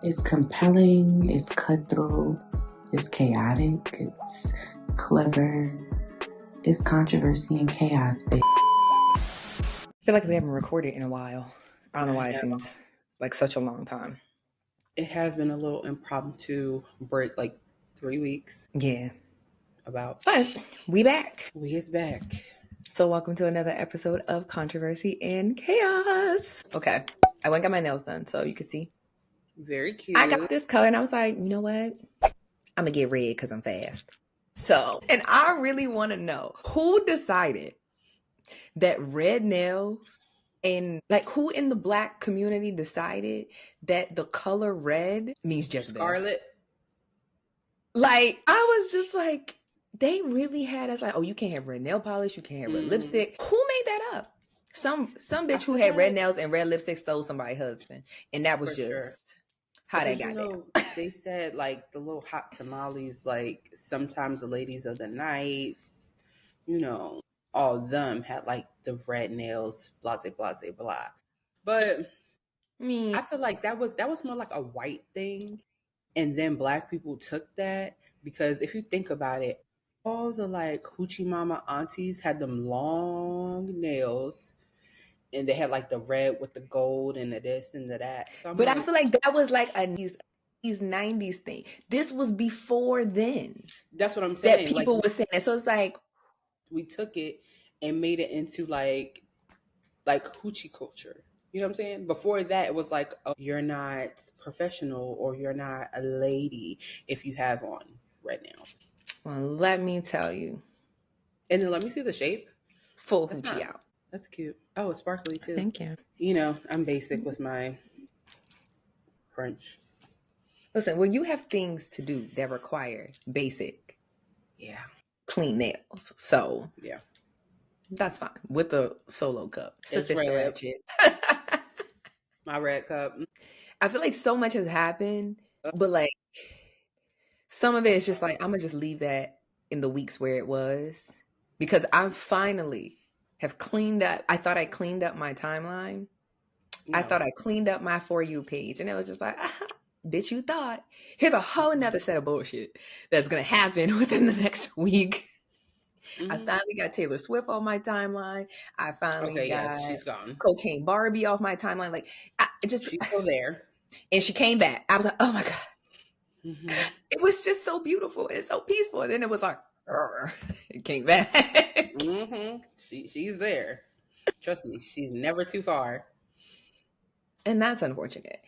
It's compelling, it's cutthroat, it's chaotic, it's clever, it's controversy and chaos, baby. I feel like we haven't recorded in a while. I don't know why it seems like such a long time. It has been a little impromptu break, like 3 weeks. Yeah. But we back. We is back. So welcome to another episode of Controversy and Chaos. Okay. I went and got my nails done, so you could see. Very cute. I got this color and I was like, you know what? I'm going to get red because I'm fast. So, and I really want to know who decided that red nails and like who in the Black community decided that the color red means Jezebel. Scarlet. Like, I was just like, they really had us like, oh, you can't have red nail polish, you can't have red lipstick. Who made that up? Some bitch who had red nails and red lipstick stole somebody's husband. And that was just how they got there. They said like the little hot tamales, like sometimes the ladies of the nights, all of them had like the red nails, blah, blah, blah, blah. But I feel like that was more like a white thing. And then Black people took that because if you think about it, all the like hoochie mama aunties had them long nails and they had like the red with the gold and the this and the that. So but I feel like that was like a these 90s thing. This was before then. That's what I'm saying. That people were saying that. So it's like we took it and made it into like hoochie culture. You know what I'm saying? Before that, it was like, oh, you're not professional or you're not a lady if you have on red nails. Well, let me tell you. And then let me see the shape. Full hoochie out. That's cute. Oh, it's sparkly too. Thank you. I'm basic with my French. Listen, well, you have things to do that require basic, clean nails. So, yeah. That's fine. With a solo cup. It's red. My red cup. I feel like so much has happened, but like some of it is just like, I'm going to just leave that in the weeks where it was. Because I finally have cleaned up. I thought I cleaned up my timeline. No. I thought I cleaned up my For You page. And it was just like, bitch, you thought. Here's a whole nother set of bullshit that's going to happen within the next week. Mm-hmm. I finally got Taylor Swift on my timeline. I finally got she's gone. Cocaine Barbie off my timeline. Like, she's still there. And she came back. I was like, oh my God. Mm-hmm. It was just so beautiful and so peaceful. And then it was like, it came back. Mm-hmm. She's there. Trust me, she's never too far. And that's unfortunate.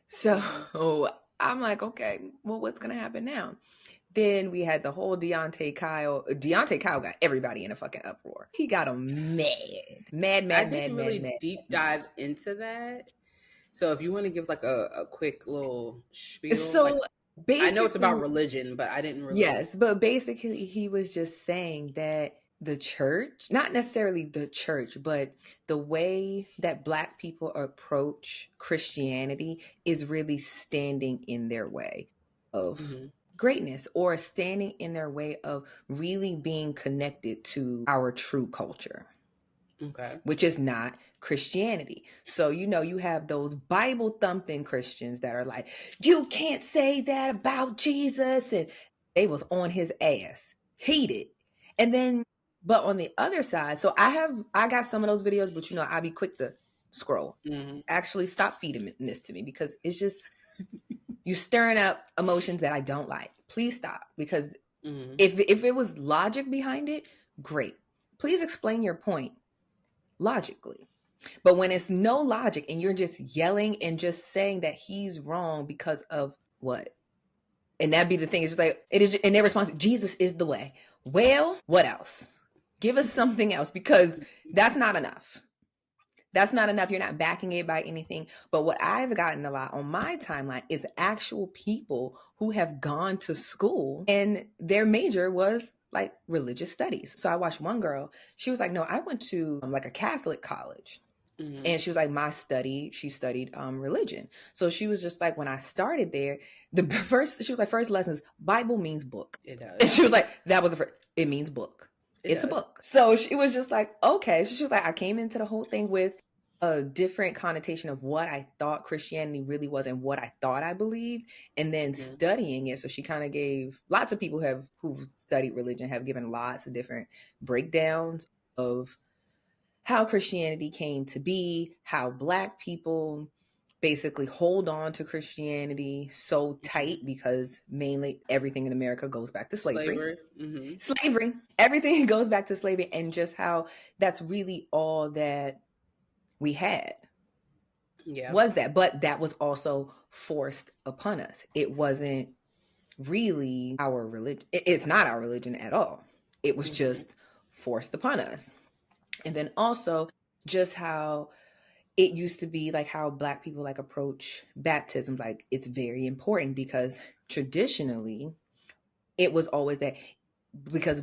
So I'm like, okay, well, what's going to happen now? Then we had the whole Deontay Kyle. Deontay Kyle got everybody in a fucking uproar. He got them mad. I didn't really deep dive into that. So if you want to give like a quick little spiel. So I know it's about religion, but I didn't really. Yes, but basically he was just saying that the church, not necessarily the church, but the way that Black people approach Christianity is really standing in their way of greatness, or standing in their way of really being connected to our true culture. Okay. Which is not Christianity. So, you have those Bible thumping Christians that are like, you can't say that about Jesus. And they was on his ass, heated. And then, but on the other side, so I got some of those videos, but I'll be quick to scroll. Mm-hmm. Actually, stop feeding this to me because it's just, you stirring up emotions that I don't like. Please stop. Because if it was logic behind it, great. Please explain your point logically. But when it's no logic and you're just yelling and just saying that he's wrong because of what? And that'd be the thing. It's just like, it is, and their response, Jesus is the way. Well, what else? Give us something else, because that's not enough. That's not enough. You're not backing it by anything. But what I've gotten a lot on my timeline is actual people who have gone to school and their major was like religious studies. So I watched one girl. She was like, no, I went to like a Catholic college. Mm-hmm. And she was like, she studied religion. So she was just like, when I started there, she was like, first lessons, Bible means book. It does. And she was like, that was the first, it means book. It's a book. So she was just like, okay. So she was like, I came into the whole thing with a different connotation of what I thought Christianity really was and what I thought I believed, and then studying it. So she kind of gave, lots of people who've studied religion have given lots of different breakdowns of how Christianity came to be, how Black people basically hold on to Christianity so tight because mainly everything in America goes back to slavery. Slavery. Everything goes back to slavery, and just how that's really all that we had. Was that, but that was also forced upon us. It wasn't really our religion. It's not our religion at all. It was just forced upon us. And then also just how it used to be, like how Black people like approach baptism. Like, it's very important because traditionally it was always that, because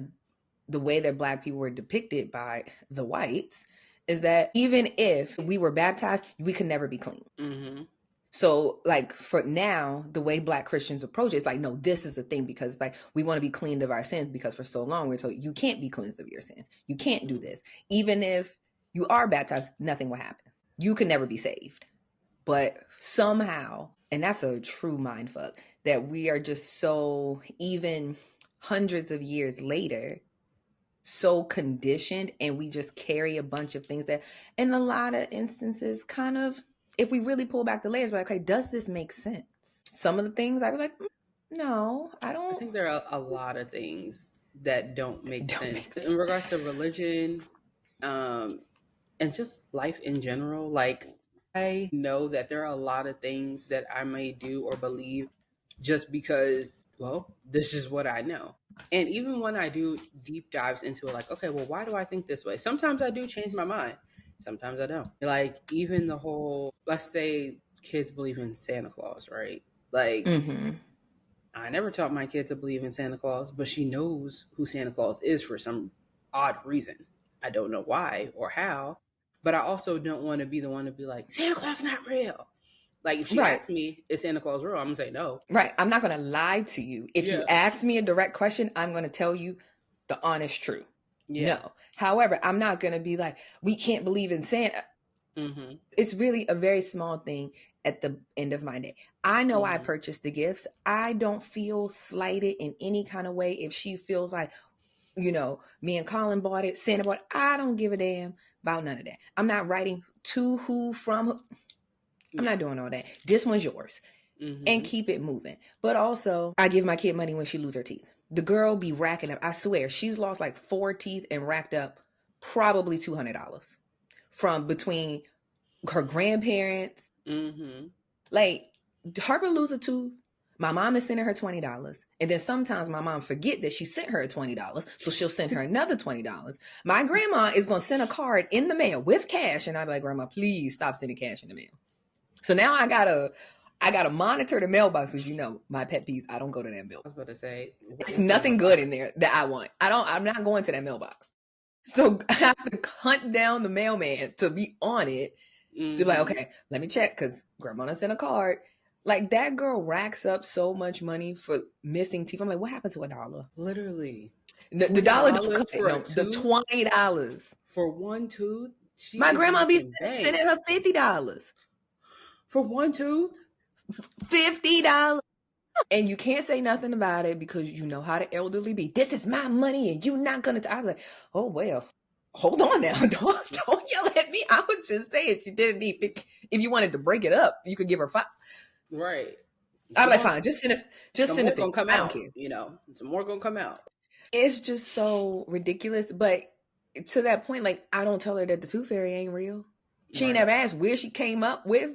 the way that Black people were depicted by the whites is that even if we were baptized, we could never be clean. So like for now, the way Black Christians approach it, it's like, no, this is the thing, because like we want to be cleaned of our sins, because for so long we're told you can't be cleansed of your sins. You can't do this. Even if you are baptized, nothing will happen. You can never be saved. But somehow, and that's a true mindfuck, that we are just so, even hundreds of years later, so conditioned, and we just carry a bunch of things that in a lot of instances kind of, if we really pull back the layers, we're like, okay, does this make sense? Some of the things I'd be like, no, I don't. I think there are a lot of things that don't make sense in regards to religion, and just life in general. Like, I know that there are a lot of things that I may do or believe just because, well, this is what I know. And even when I do deep dives into it, like, okay, well, why do I think this way? Sometimes I do change my mind. Sometimes I don't. Like, even the whole, let's say kids believe in Santa Claus, right? Like, I never taught my kid to believe in Santa Claus, but she knows who Santa Claus is for some odd reason. I don't know why or how, but I also don't want to be the one to be like, Santa Claus not real. Like, if she asks me, is Santa Claus real? I'm going to say no. Right. I'm not going to lie to you. If you ask me a direct question, I'm going to tell you the honest truth. No. However, I'm not going to be like, we can't believe in Santa. It's really a very small thing at the end of my day. I know I purchased the gifts. I don't feel slighted in any kind of way if she feels like, you know, me and Colin bought it, Santa bought it. I don't give a damn about none of that. I'm not writing to who, from who. I'm not doing all that. This one's yours. And keep it moving. But also, I give my kid money when she lose her teeth. The girl be racking up. I swear, she's lost like 4 teeth and racked up probably $200 from between her grandparents. Like, Harper lose a tooth, my mom is sending her $20. And then sometimes my mom forget that she sent her $20. So she'll send her another $20. My grandma is going to send a card in the mail with cash. And I'll be like, Grandma, please stop sending cash in the mail. So now I gotta monitor the mailbox, because you know my pet peeves. I don't go to that mailbox. I was about to say, it's nothing good in there that I want. I'm not going to that mailbox. So I have to hunt down the mailman to be on it. To be like, okay, let me check, because Grandma done sent a card. Like, that girl racks up so much money for missing teeth. I'm like, what happened to $1? Literally, the $1 don't cut it. No, the $20 for one tooth. My grandma be sending her $50 for one tooth. $50. And you can't say nothing about it, because you know how the elderly be. This is my money and you're not going to. I'm like, oh, well, hold on now. Don't yell at me. I was just saying she didn't need 50. If you wanted to break it up, you could give her 5. Right. I'm like, fine. Just send it. Just send it. Gonna come out. You know, some more gonna come out. It's just so ridiculous. But to that point, like, I don't tell her that the tooth fairy ain't real. She ain't ever asked where she came up with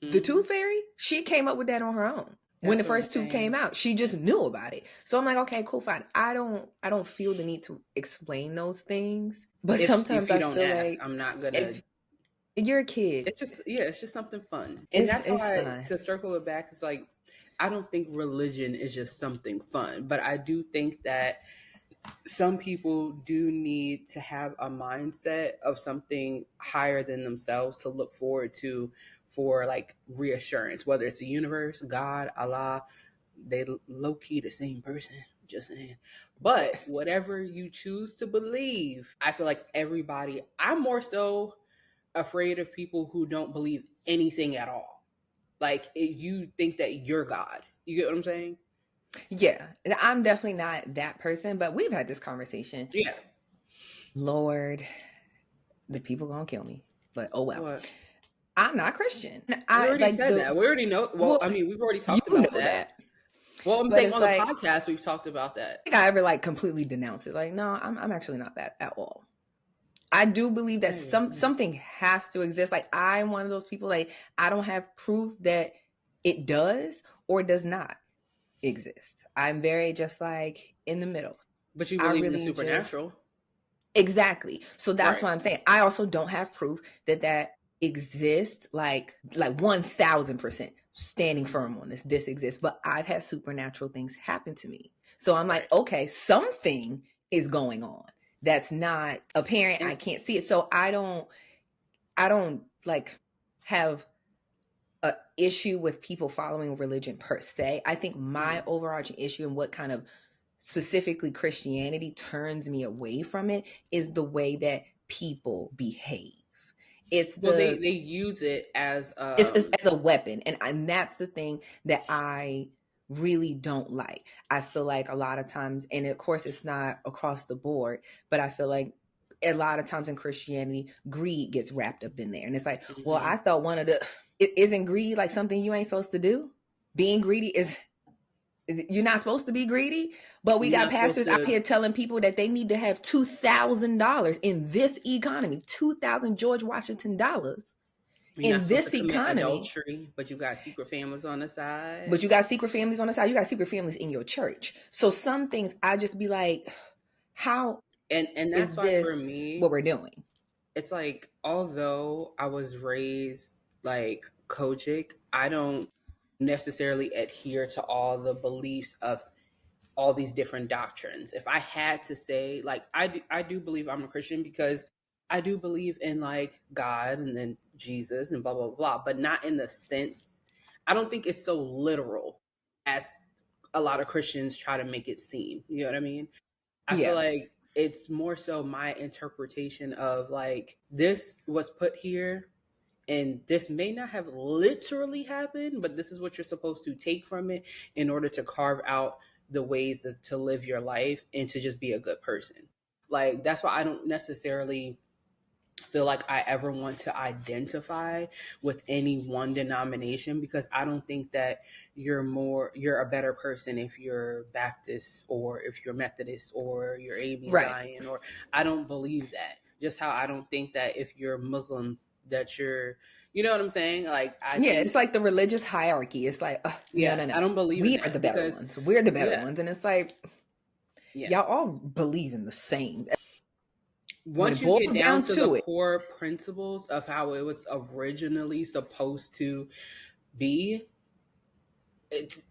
the tooth fairy. She came up with that on her own. When the first tooth came out, she just knew about it. So I'm like, okay, cool, fine. I don't feel the need to explain those things. But sometimes I feel like I'm not gonna. You're a kid. It's just something fun. And that's why, to circle it back, it's like, I don't think religion is just something fun, but I do think that some people do need to have a mindset of something higher than themselves to look forward to for like reassurance, whether it's the universe, God, Allah. They low-key the same person, just saying. But whatever you choose to believe, I feel like everybody, I'm more so afraid of people who don't believe anything at all. Like you think that you're God. You get what I'm saying? Yeah, I'm definitely not that person, but we've had this conversation. Yeah. Lord, the people gonna kill me, but oh well. What? I'm not Christian. We I already like said that. We already know. Well, I mean, we've already you talked about know that. Well, I'm But saying it's on the like, podcast, we've talked about that. I think I ever like completely denounce it. Like, no, I'm actually not that at all. I do believe that something has to exist. Like, I'm one of those people, like, I don't have proof that it does or does not exist. I'm very just like in the middle. But you I believe in the really supernatural. exactly. So that's Right. why I'm saying I also don't have proof that exists like 1000% standing firm on this exists, but I've had supernatural things happen to me. So I'm like, okay, something is going on that's not apparent. I can't see it. So I don't like have a issue with people following religion per se. I think my overarching issue and what kind of specifically Christianity turns me away from it is the way that people behave. It's they use it as it's as a weapon, and that's the thing that I really don't like. I feel like a lot of times, and of course it's not across the board, but I feel like a lot of times in Christianity, greed gets wrapped up in there, and it's like, well, I thought one of the isn't greed like something you ain't supposed to do? Being greedy is you're not supposed to be greedy, but we got pastors out here telling people that they need to have $2,000 in this economy, 2,000 George Washington dollars in this economy. Adultery, but you got secret families on the side. But you got secret families on the side. You got secret families in your church. So some things I just be like, how and that's is why this for me what we're doing? It's like, although I was raised like Kojic, I don't necessarily adhere to all the beliefs of all these different doctrines. If I had to say, like, I do believe I'm a Christian because I do believe in like God and then Jesus and blah blah blah, but not in the sense. I don't think it's so literal as a lot of Christians try to make it seem. You know what I mean? I feel like it's more so my interpretation of like this was put here and this may not have literally happened, but this is what you're supposed to take from it in order to carve out the ways to live your life and to just be a good person. Like that's why I don't necessarily feel like I ever want to identify with any one denomination because I don't think that you're a better person if you're Baptist or if you're Methodist or you're AB Zion or I don't believe that. Just how I don't think that if you're Muslim that you're, you know what I'm saying? Like it's like the religious hierarchy. It's like no. I don't believe we in that are the better ones. We're the better ones, and it's like y'all all believe in the same. Once you get down to the core principles of how it was originally supposed to be, it's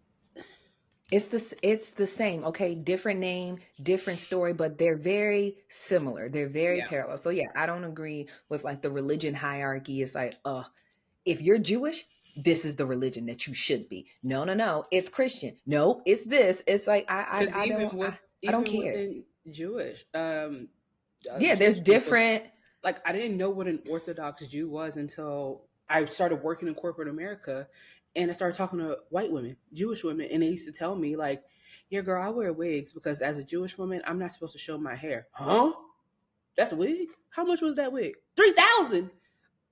the same. Okay, different name, different story, but they're very similar. They're very parallel. So I don't agree with like the religion hierarchy. It's like, if you're Jewish, this is the religion that you should be. No, it's Christian. No, it's this. It's like I don't care. Jewish, there's different. Like I didn't know what an Orthodox Jew was until I started working in corporate America, and I started talking to white women, Jewish women, and they used to tell me like, "Yeah, girl, I wear wigs because as a Jewish woman, I'm not supposed to show my hair." Huh? That's a wig? How much was that wig? $3,000.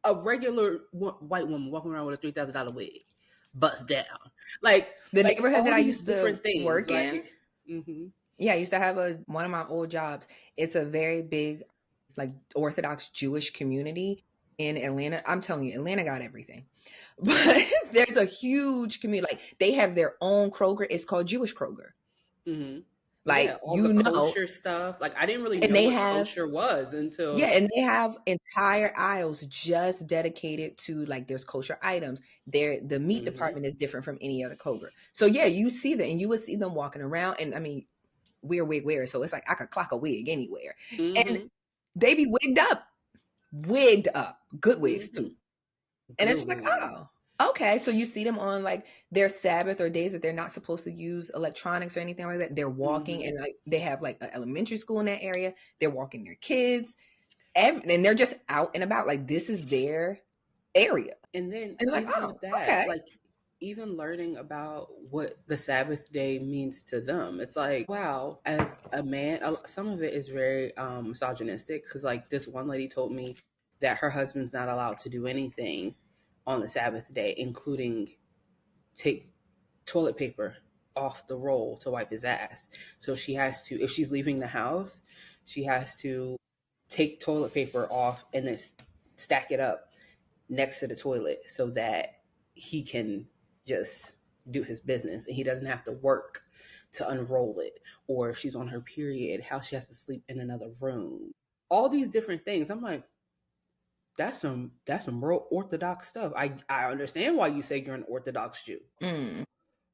A regular white woman walking around with a $3,000 wig, bust down. Like the neighborhood that I used to work in. Mm-hmm. Yeah, I used to have one of my old jobs. It's a very big, like Orthodox Jewish community in Atlanta. I'm telling you, Atlanta got everything. But there's a huge community. Like they have their own Kroger. It's called Jewish Kroger. Mm-hmm. Like all the kosher stuff. Like I didn't really know what kosher was until and they have entire aisles just dedicated to like there's kosher items. The meat department is different from any other Kroger. So you see that, and you would see them walking around. And I mean, we're wig wearers, so it's like I could clock a wig anywhere, and they be wigged up, good wigs too. And it's like, oh, okay. So you see them on like their Sabbath or days that they're not supposed to use electronics or anything like that. They're walking and like they have like an elementary school in that area. They're walking their kids. and they're just out and about. Like, this is their area. And then And it's like, even oh, with that, okay. like even learning about what the Sabbath day means to them, it's like, wow, as a man, some of it is very misogynistic, because like this one lady told me that her husband's not allowed to do anything on the Sabbath day, including take toilet paper off the roll to wipe his ass. So she has to, if she's leaving the house, she has to take toilet paper off and then stack it up next to the toilet so that he can just do his business and he doesn't have to work to unroll it. Or if she's on her period, how she has to sleep in another room. All these different things. I'm like, that's some real orthodox stuff. I understand why you say you're an Orthodox Jew. Mm.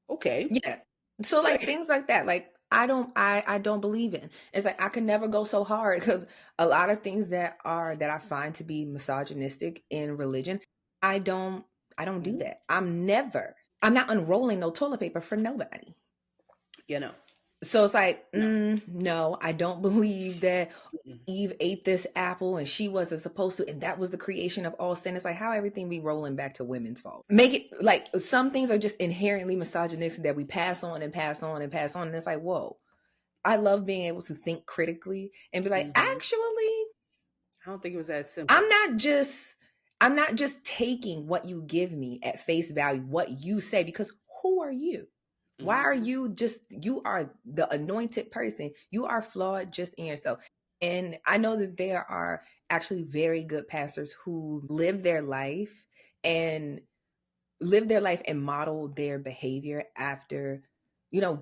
Okay. Yeah. So like things like that, like I don't believe in. It's like I can never go so hard because a lot of things that I find to be misogynistic in religion, I don't do that. I'm not unrolling no toilet paper for nobody. You know. So it's like, no, I don't believe that Eve ate this apple and she wasn't supposed to, and that was the creation of all sin. It's like how everything be rolling back to women's fault. Make it like some things are just inherently misogynistic that we pass on and pass on and pass on. And it's like, whoa, I love being able to think critically and be like, actually, I don't think it was that simple. I'm not just taking what you give me at face value, what you say, because who are you? Why are you are the anointed person. You are flawed just in yourself. And I know that there are actually very good pastors who live their life and model their behavior after,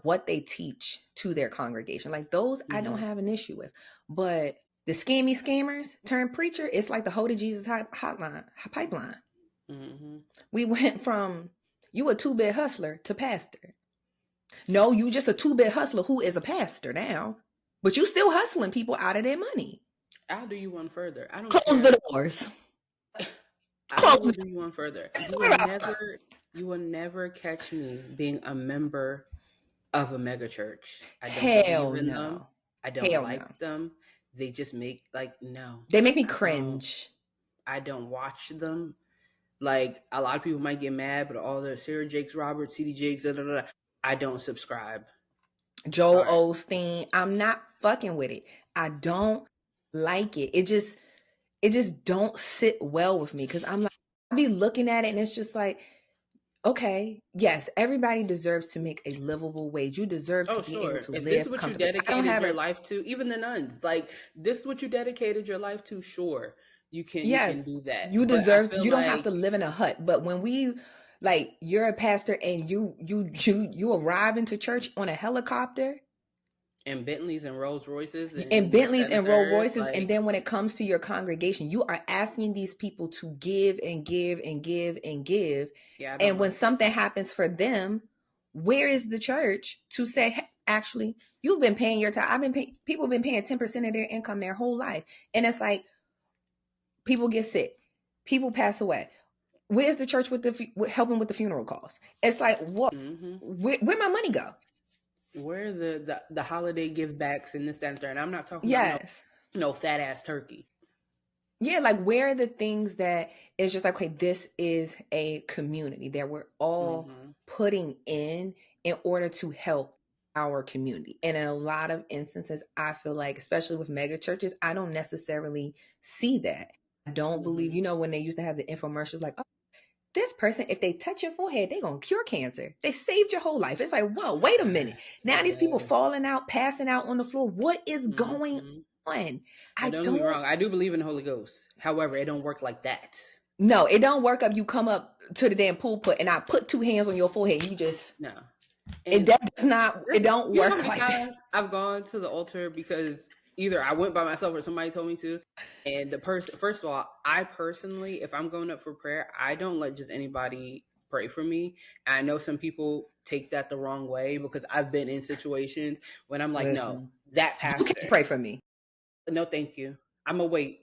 what they teach to their congregation. Like those I don't have an issue with. But the scammy scammers turned preacher, it's like the Hold to Jesus pipeline. We went from you a 2-bit hustler to pastor. No, you just a 2-bit hustler who is a pastor now, but you still hustling people out of their money. I'll do you one further. I don't close care. the doors. I will do you one further. You will never catch me being a member of a mega church. I don't believe in them. I don't like them. They just make They make me cringe. I don't watch them. Like a lot of people might get mad, but all the Sarah Jakes Roberts, CD Jakes, I don't subscribe. Joel Osteen, I'm not fucking with it. I don't like it. It just don't sit well with me because I'm like, I be looking at it and it's just like, okay, yes, everybody deserves to make a livable wage. You deserve to be able to live. If this is what you dedicated your life to, even the nuns, like this is what you dedicated your life to, sure, you can do that. You deserve, you don't have to live in a hut. But when we you're a pastor and you arrive into church on a helicopter and Bentleys and Rolls Royces and then when it comes to your congregation, you are asking these people to give and give and give and give. Yeah, and when something happens for them, where is the church to say, hey, actually, you've been paying your time. People have been paying 10% of their income their whole life. And it's like, people get sick, people pass away. Where's the church with helping with the funeral costs? It's like, what? Where my money go? Where the holiday give backs and this, that, and third? And I'm not talking about no fat ass turkey. Yeah, like where are the things that it's just like, okay, this is a community that we're all putting in order to help our community. And in a lot of instances, I feel like, especially with mega churches, I don't necessarily see that. I don't believe, when they used to have the infomercials like, oh, this person, if they touch your forehead, they're going to cure cancer. They saved your whole life. It's like, whoa, wait a minute. Now these people falling out, passing out on the floor. What is going on? Don't get me wrong. I do believe in the Holy Ghost. However, it don't work like that. No, it don't work up. You come up to the damn pulpit and I put 2 hands on your forehead. You just... No. It don't work like that. I've gone to the altar because either I went by myself or somebody told me to. And the person, first of all, I personally, if I'm going up for prayer, I don't let just anybody pray for me. And I know some people take that the wrong way because I've been in situations when I'm like, no, that pastor. You can't pray for me. No, thank you. I'm going to wait.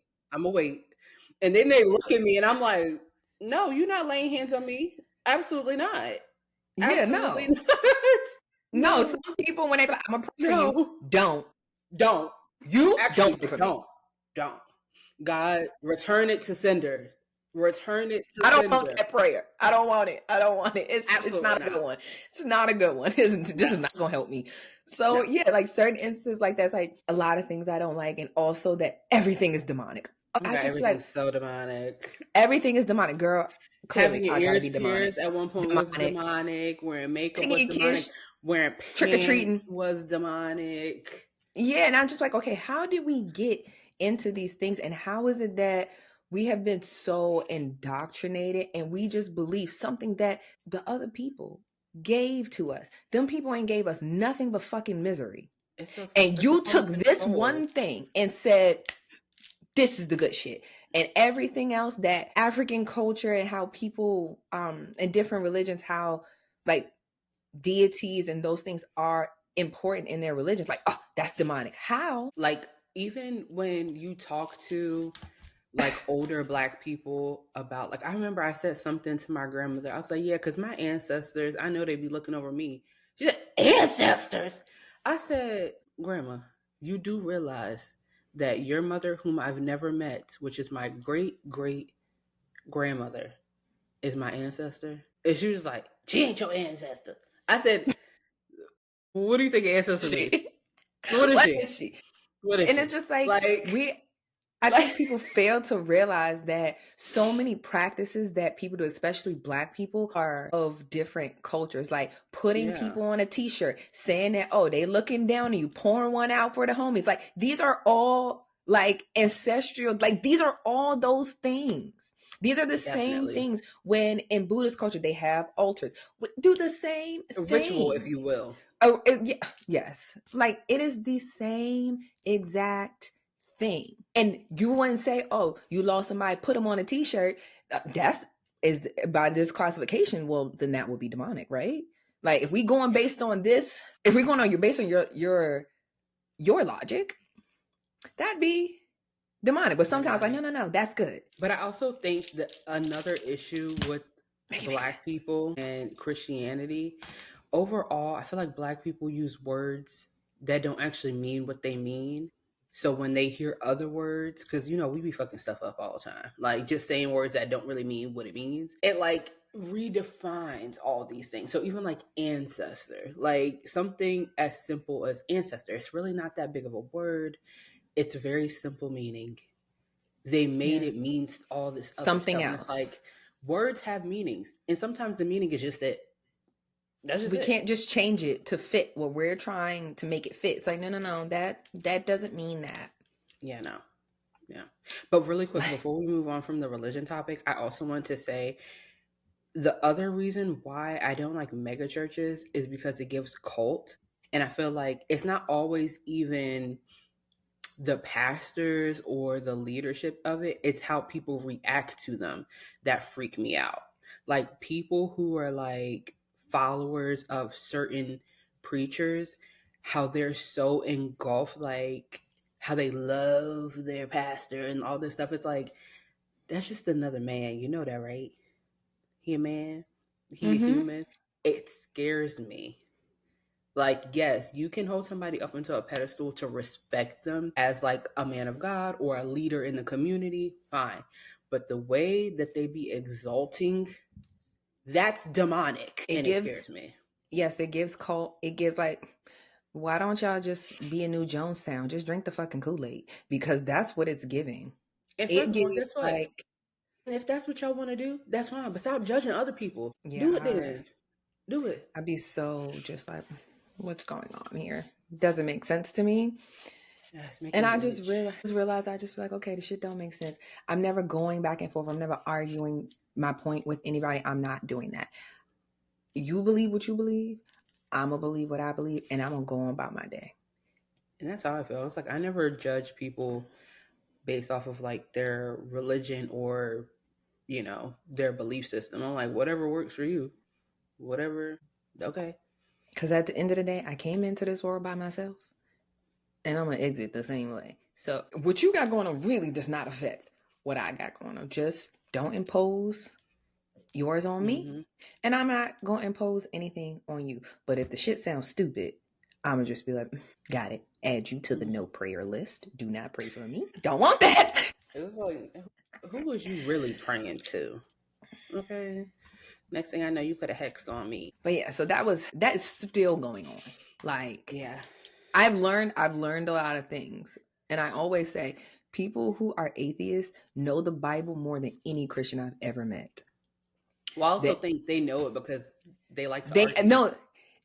And then they look at me and I'm like, no, you're not laying hands on me. Absolutely not. Yeah, Absolutely not. No, some people when they be like, I'm gonna pray for you. Don't. You actually don't pray for me. Don't. God, return it to sender. Return it to I don't want sender. that prayer. I don't want it. I don't want it. It's Absolutely not a not. good one. It's not a good one. This is not gonna help me. So No. yeah, like certain instances like that's like a lot of things I don't like, and also that everything is demonic. I God, just feel like everything's so demonic. everything is demonic, girl. Having Clearly, your I gotta ears be demonic. pierced at one point was Demonic. demonic. Wearing makeup Taking was your demonic. kids Wearing trick or pants treating. was demonic. Yeah, and I'm just like, okay, how did we get into these things, and how is it that we have been so indoctrinated and we just believe something that the other people gave to us? Them people ain't gave us nothing but fucking misery. And It's a you form took of this control. one thing and said, this is the good shit. And everything else that African culture and how people in different religions, how like deities and those things are important in their religions, like, oh, that's demonic. How? Like, even when you talk to like older black people about, like, I remember I said something to my grandmother. I was like, yeah, because my ancestors, I know they'd be looking over me. She said, ancestors. I said, Grandma, you do realize that your mother, whom I've never met, which is my great great grandmother, is my ancestor? And she was like, she ain't your ancestor. I said, what do you think an ancestor means? She, What is what she? is she? What is And she? it's just like Like, I think like, people fail to realize that so many practices that people do, especially black people, are of different cultures. Like putting yeah, people on a t-shirt, saying that, oh, they looking down on you, pouring one out for the homies. Like these are all like ancestral, like these are all those things. These are the same definitely. things when in Buddhist culture they have altars. Do the same A ritual, if thing. you will. Oh, yes. Like it is the same exact thing. And you wouldn't say, "Oh, you lost somebody, put them on a t-shirt." That's is by this classification. Well, then that would be demonic, right? Like if we going based on this, if we're going on your based on your logic, that'd be demonic. But sometimes, like, Demonic. no, that's good. But I also think that another issue with Make it make black sense. people and Christianity, overall, I feel like black people use words that don't actually mean what they mean. So when they hear other words, because we be fucking stuff up all the time, like just saying words that don't really mean what it means, it like redefines all these things. So even like ancestor, like something as simple as ancestor, it's really not that big of a word. It's very simple meaning. They made Yes. it mean all this other Something stuff. And it's else. like words have meanings. And sometimes the meaning is just it. That's just We it. can't just change it to fit what we're trying to make it fit. It's like, no, that doesn't mean that. Yeah, no. Yeah. But really quick, before we move on from the religion topic, I also want to say the other reason why I don't like mega churches is because it gives cult. And I feel like it's not always even the pastors or the leadership of it, it's how people react to them that freak me out. Like people who are like followers of certain preachers, how they're so engulfed, like how they love their pastor and all this stuff. It's like, that's just another man. You know that, right? He a man, he a Mm-hmm. human. It scares me. Like, yes, you can hold somebody up into a pedestal to respect them as like a man of God or a leader in the community, fine. But the way that they be exalting, that's demonic It and it gives, scares me. yes, it gives cult. It gives like, why don't y'all just be a new Jonestown? Just drink the fucking Kool-Aid because that's what it's giving. And It furthermore, gives guess what? like, And if that's what y'all want to do, that's fine. But stop judging other people. Do it yeah, then. Do it. I'd be so just like, what's going on here? Doesn't make sense to me. That's making And me I just itch. realized I just feel like, okay, this shit don't make sense. I'm never going back and forth. I'm never arguing my point with anybody. I'm not doing that. You believe what you believe. I'm gonna believe what I believe, and I'm gonna go on about my day. And that's how I feel. It's like I never judge people based off of like their religion or, their belief system. I'm like, whatever works for you. Whatever. Okay. Because at the end of the day, I came into this world by myself, and I'm gonna exit the same way. So what you got going on really does not affect what I got going on. Just don't impose yours on me, Mm-hmm. and I'm not gonna impose anything on you. But if the shit sounds stupid, I'm gonna just be like, got it. Add you to the Mm-hmm. no prayer list. Do not pray for me. Don't want that. It was like, who was you really praying to? Okay. Next thing I know, you put a hex on me. But yeah, so that is still going on. Like, Yeah. I've learned a lot of things. And I always say people who are atheists know the Bible more than any Christian I've ever met. Well, I also They think they know it because they like to they argue. no,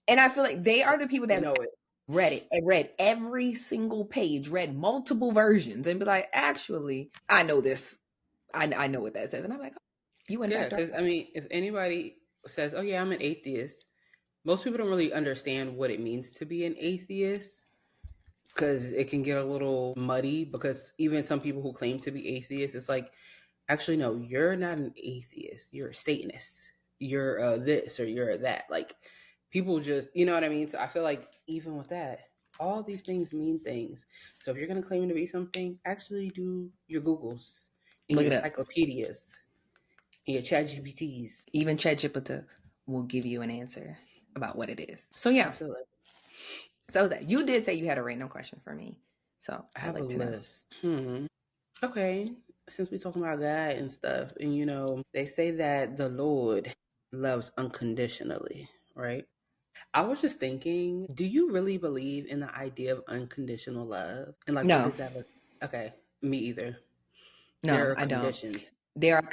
and I feel like they are the people They that know it. read it and read every single page, read multiple versions, and be like, actually, I know this. I know what that says. And I'm like, oh, you in Yeah, fact are. because I mean, if anybody says, "Oh yeah, I'm an atheist," most people don't really understand what it means to be an atheist because it can get a little muddy. Because even some people who claim to be atheists, it's like, actually, no, you're not an atheist. You're a Satanist. You're this or you're that. Like people just, you know what I mean. So I feel like even with that, all these things mean things. So if you're gonna claim to be something, actually do your Googles and Look your it up. encyclopedias and your Chat GPTs. Even ChatGPT will give you an answer about what it is. So yeah. Absolutely. So that you did say you had a random question for me. So I I'd have a like to know. list. Okay. Since we're talking about God and stuff, and they say that the Lord loves unconditionally, right? I was just thinking, do you really believe in the idea of unconditional love? And like, what No, does that look? Okay, me either. There no, are I don't. conditions. There are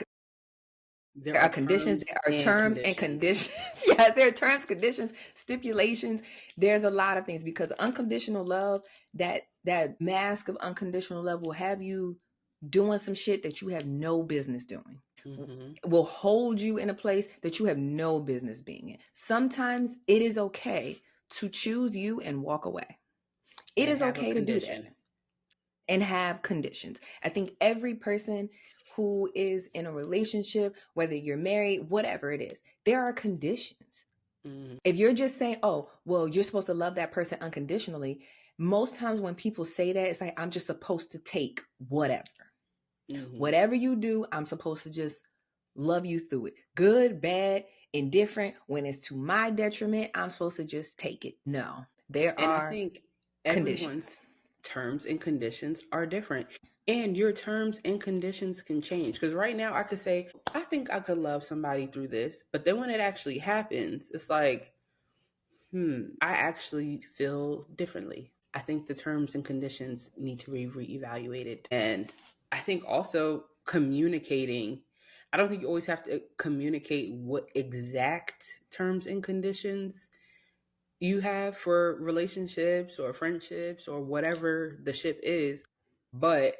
There there are are conditions, terms there are and terms and conditions. conditions. Yeah, there are terms, conditions, stipulations. There's a lot of things because unconditional love, that mask of unconditional love will have you doing some shit that you have no business doing. Hmm. Will hold you in a place that you have no business being in. Sometimes it is okay to choose you and walk away. It And is have a okay to do that condition. and have conditions. I think every person who is in a relationship, whether you're married, whatever it is, there are conditions. Hmm. If you're just saying, oh, well, you're supposed to love that person unconditionally, most times when people say that, it's like, I'm just supposed to take whatever. Hmm. Whatever you do, I'm supposed to just love you through it. Good, bad, indifferent. When it's to my detriment, I'm supposed to just take it. No, there And I are think everyone's conditions. terms and conditions are different. And your terms and conditions can change. Because right now I could say, I think I could love somebody through this. But then when it actually happens, it's like, I actually feel differently. I think the terms and conditions need to be reevaluated. And I think also communicating, I don't think you always have to communicate what exact terms and conditions you have for relationships or friendships or whatever the ship is. But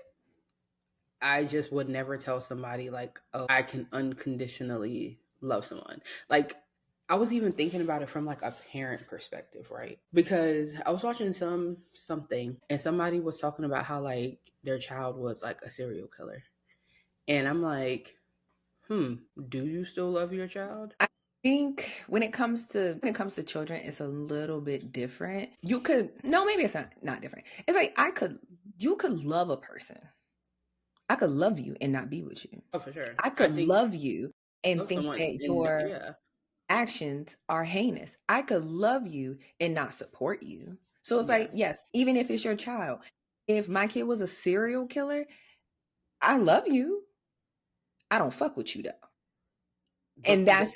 I just would never tell somebody like, oh, I can unconditionally love someone. Like, I was even thinking about it from like a parent perspective, right? Because I was watching something and somebody was talking about how like their child was like a serial killer. And I'm like, do you still love your child? I think when it comes to children, it's a little bit different. You could no, maybe it's not different. It's like you could love a person. I could love you and not be with you. Oh, for sure. I I could think love you and love think someone that and your yeah, actions are heinous. I could love you and not support you. So it's yeah. like, yes, even if it's your child, if my kid was a serial killer, I love you. I don't fuck with you though. And But that's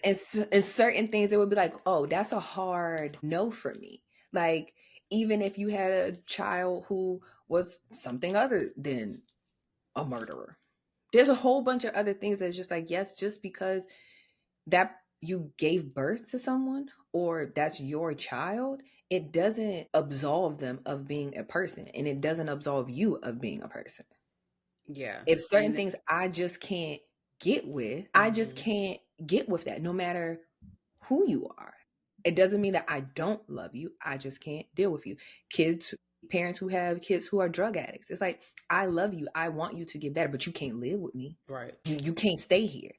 and certain things it would be like, oh, that's a hard no for me. Like, even if you had a child who was something other than a murderer, there's a whole bunch of other things that's just like, yes, just because that you gave birth to someone or that's your child, it doesn't absolve them of being a person, and it doesn't absolve you of being a person. yeah. If certain And things I just can't get with, I just mhm, can't get with that no matter who you are. It doesn't mean that I don't love you. I just can't deal with you. Kids, parents who have kids who are drug addicts. It's like, I love you. I want you to get better, but you can't live with me. right. You can't stay here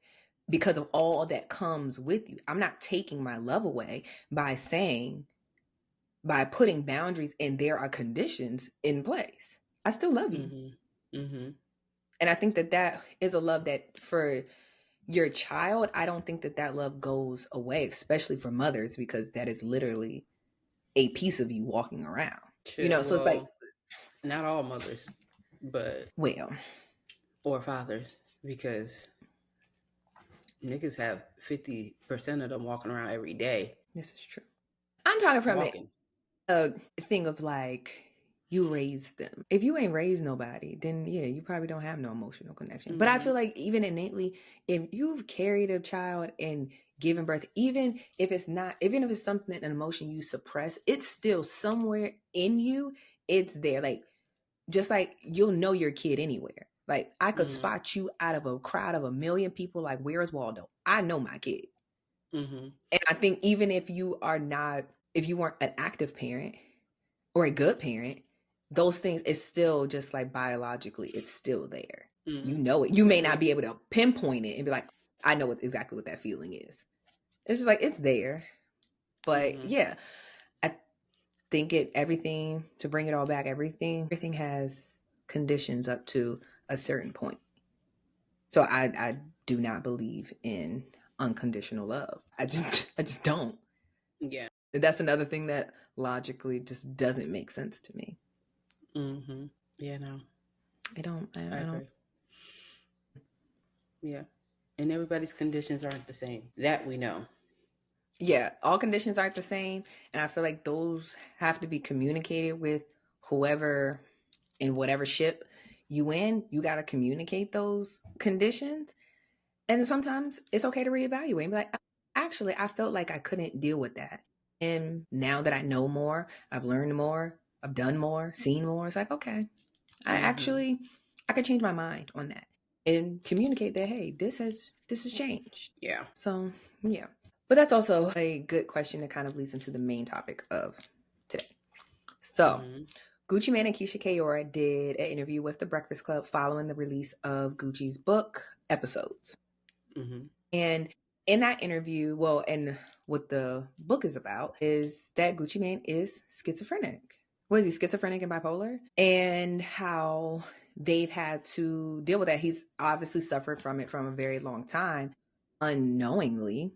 because of all that comes with you. I'm not taking my love away by putting boundaries and there are conditions in place. I still love you. Mhm. Mhm. And I think that is a love that for your child, I don't think that love goes away, especially for mothers, because that is literally a piece of you walking around. Shit. So it's like, Well, not all mothers, but well, or fathers, because niggas have 50% of them walking around every day. This is true. I'm talking from Walking. a thing of like, you raised them. If you ain't raised nobody, then yeah, you probably don't have no emotional connection. But I feel like even innately, if you've carried a child and given birth, even if it's something, an emotion you suppress, it's still somewhere in you. It's there. Like, just like you'll know your kid anywhere. Like, I could spot you out of a crowd of a million people. Like, where's Waldo? I know my kid. And I think even if you weren't an active parent or a good parent, those things is still just like biologically, it's still there. You know it. You may not be able to pinpoint it and be like, I know exactly what that feeling is. It's just like, it's there. But yeah, I think everything, to bring it all back, everything has conditions up to a certain point. So I do not believe in unconditional love. I just don't. Yeah. That's another thing that logically just doesn't make sense to me. Yeah, no. I don't. Yeah. And everybody's conditions aren't the same. That we know. Yeah, all conditions aren't the same. And I feel like those have to be communicated with whoever in whatever ship you in. You got to communicate those conditions. And sometimes it's okay to reevaluate and be like, actually, I felt like I couldn't deal with that. And now that I know more, I've learned more, I've done more, seen more, it's like, okay, I could change my mind on that and communicate that, hey, this has changed. Yeah. So yeah. But that's also a good question that kind of leads into the main topic of today. So Gucci Mane and Keyshia Ka'oir did an interview with The Breakfast Club following the release of Gucci's book, Episodes. And in that interview, and what the book is about is that Gucci Mane is schizophrenic. What is he, schizophrenic and bipolar? And how they've had to deal with that. He's obviously suffered from it from a very long time, unknowingly.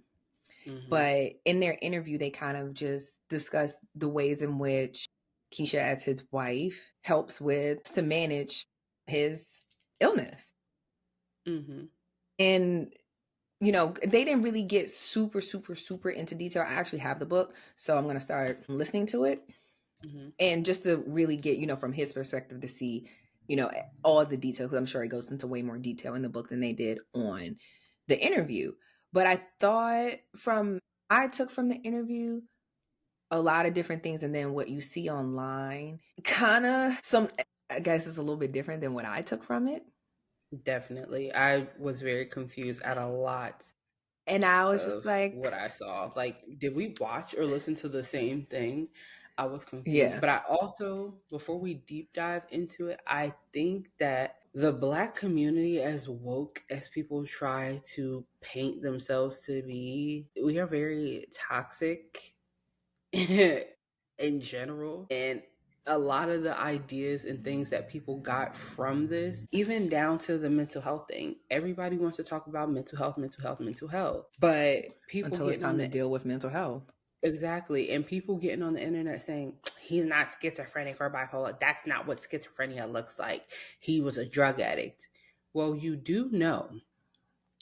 But in their interview, they kind of just discussed the ways in which Keyshia, as his wife, helps to manage his illness. And they didn't really get super, super, super into detail. I actually have the book, so I'm going to start listening to it. And just to really get, from his perspective to see, all the details. Because I'm sure it goes into way more detail in the book than they did on the interview. But I took from the interview a lot of different things. And then what you see online, I guess is a little bit different than what I took from it. Definitely. I was very confused at a lot. And I was just like, what I saw. Like, did we watch or listen to the same thing? I was confused. Yeah. But I also, before we deep dive into it, I think that the Black community, as woke as people try to paint themselves to be, we are very toxic in general. And a lot of the ideas and things that people got from this, even down to the mental health thing, everybody wants to talk about mental health, but people until it's time to deal with mental health. Exactly. And people getting on the internet saying he's not schizophrenic or bipolar. That's not what schizophrenia looks like. He was a drug addict. Well, you do know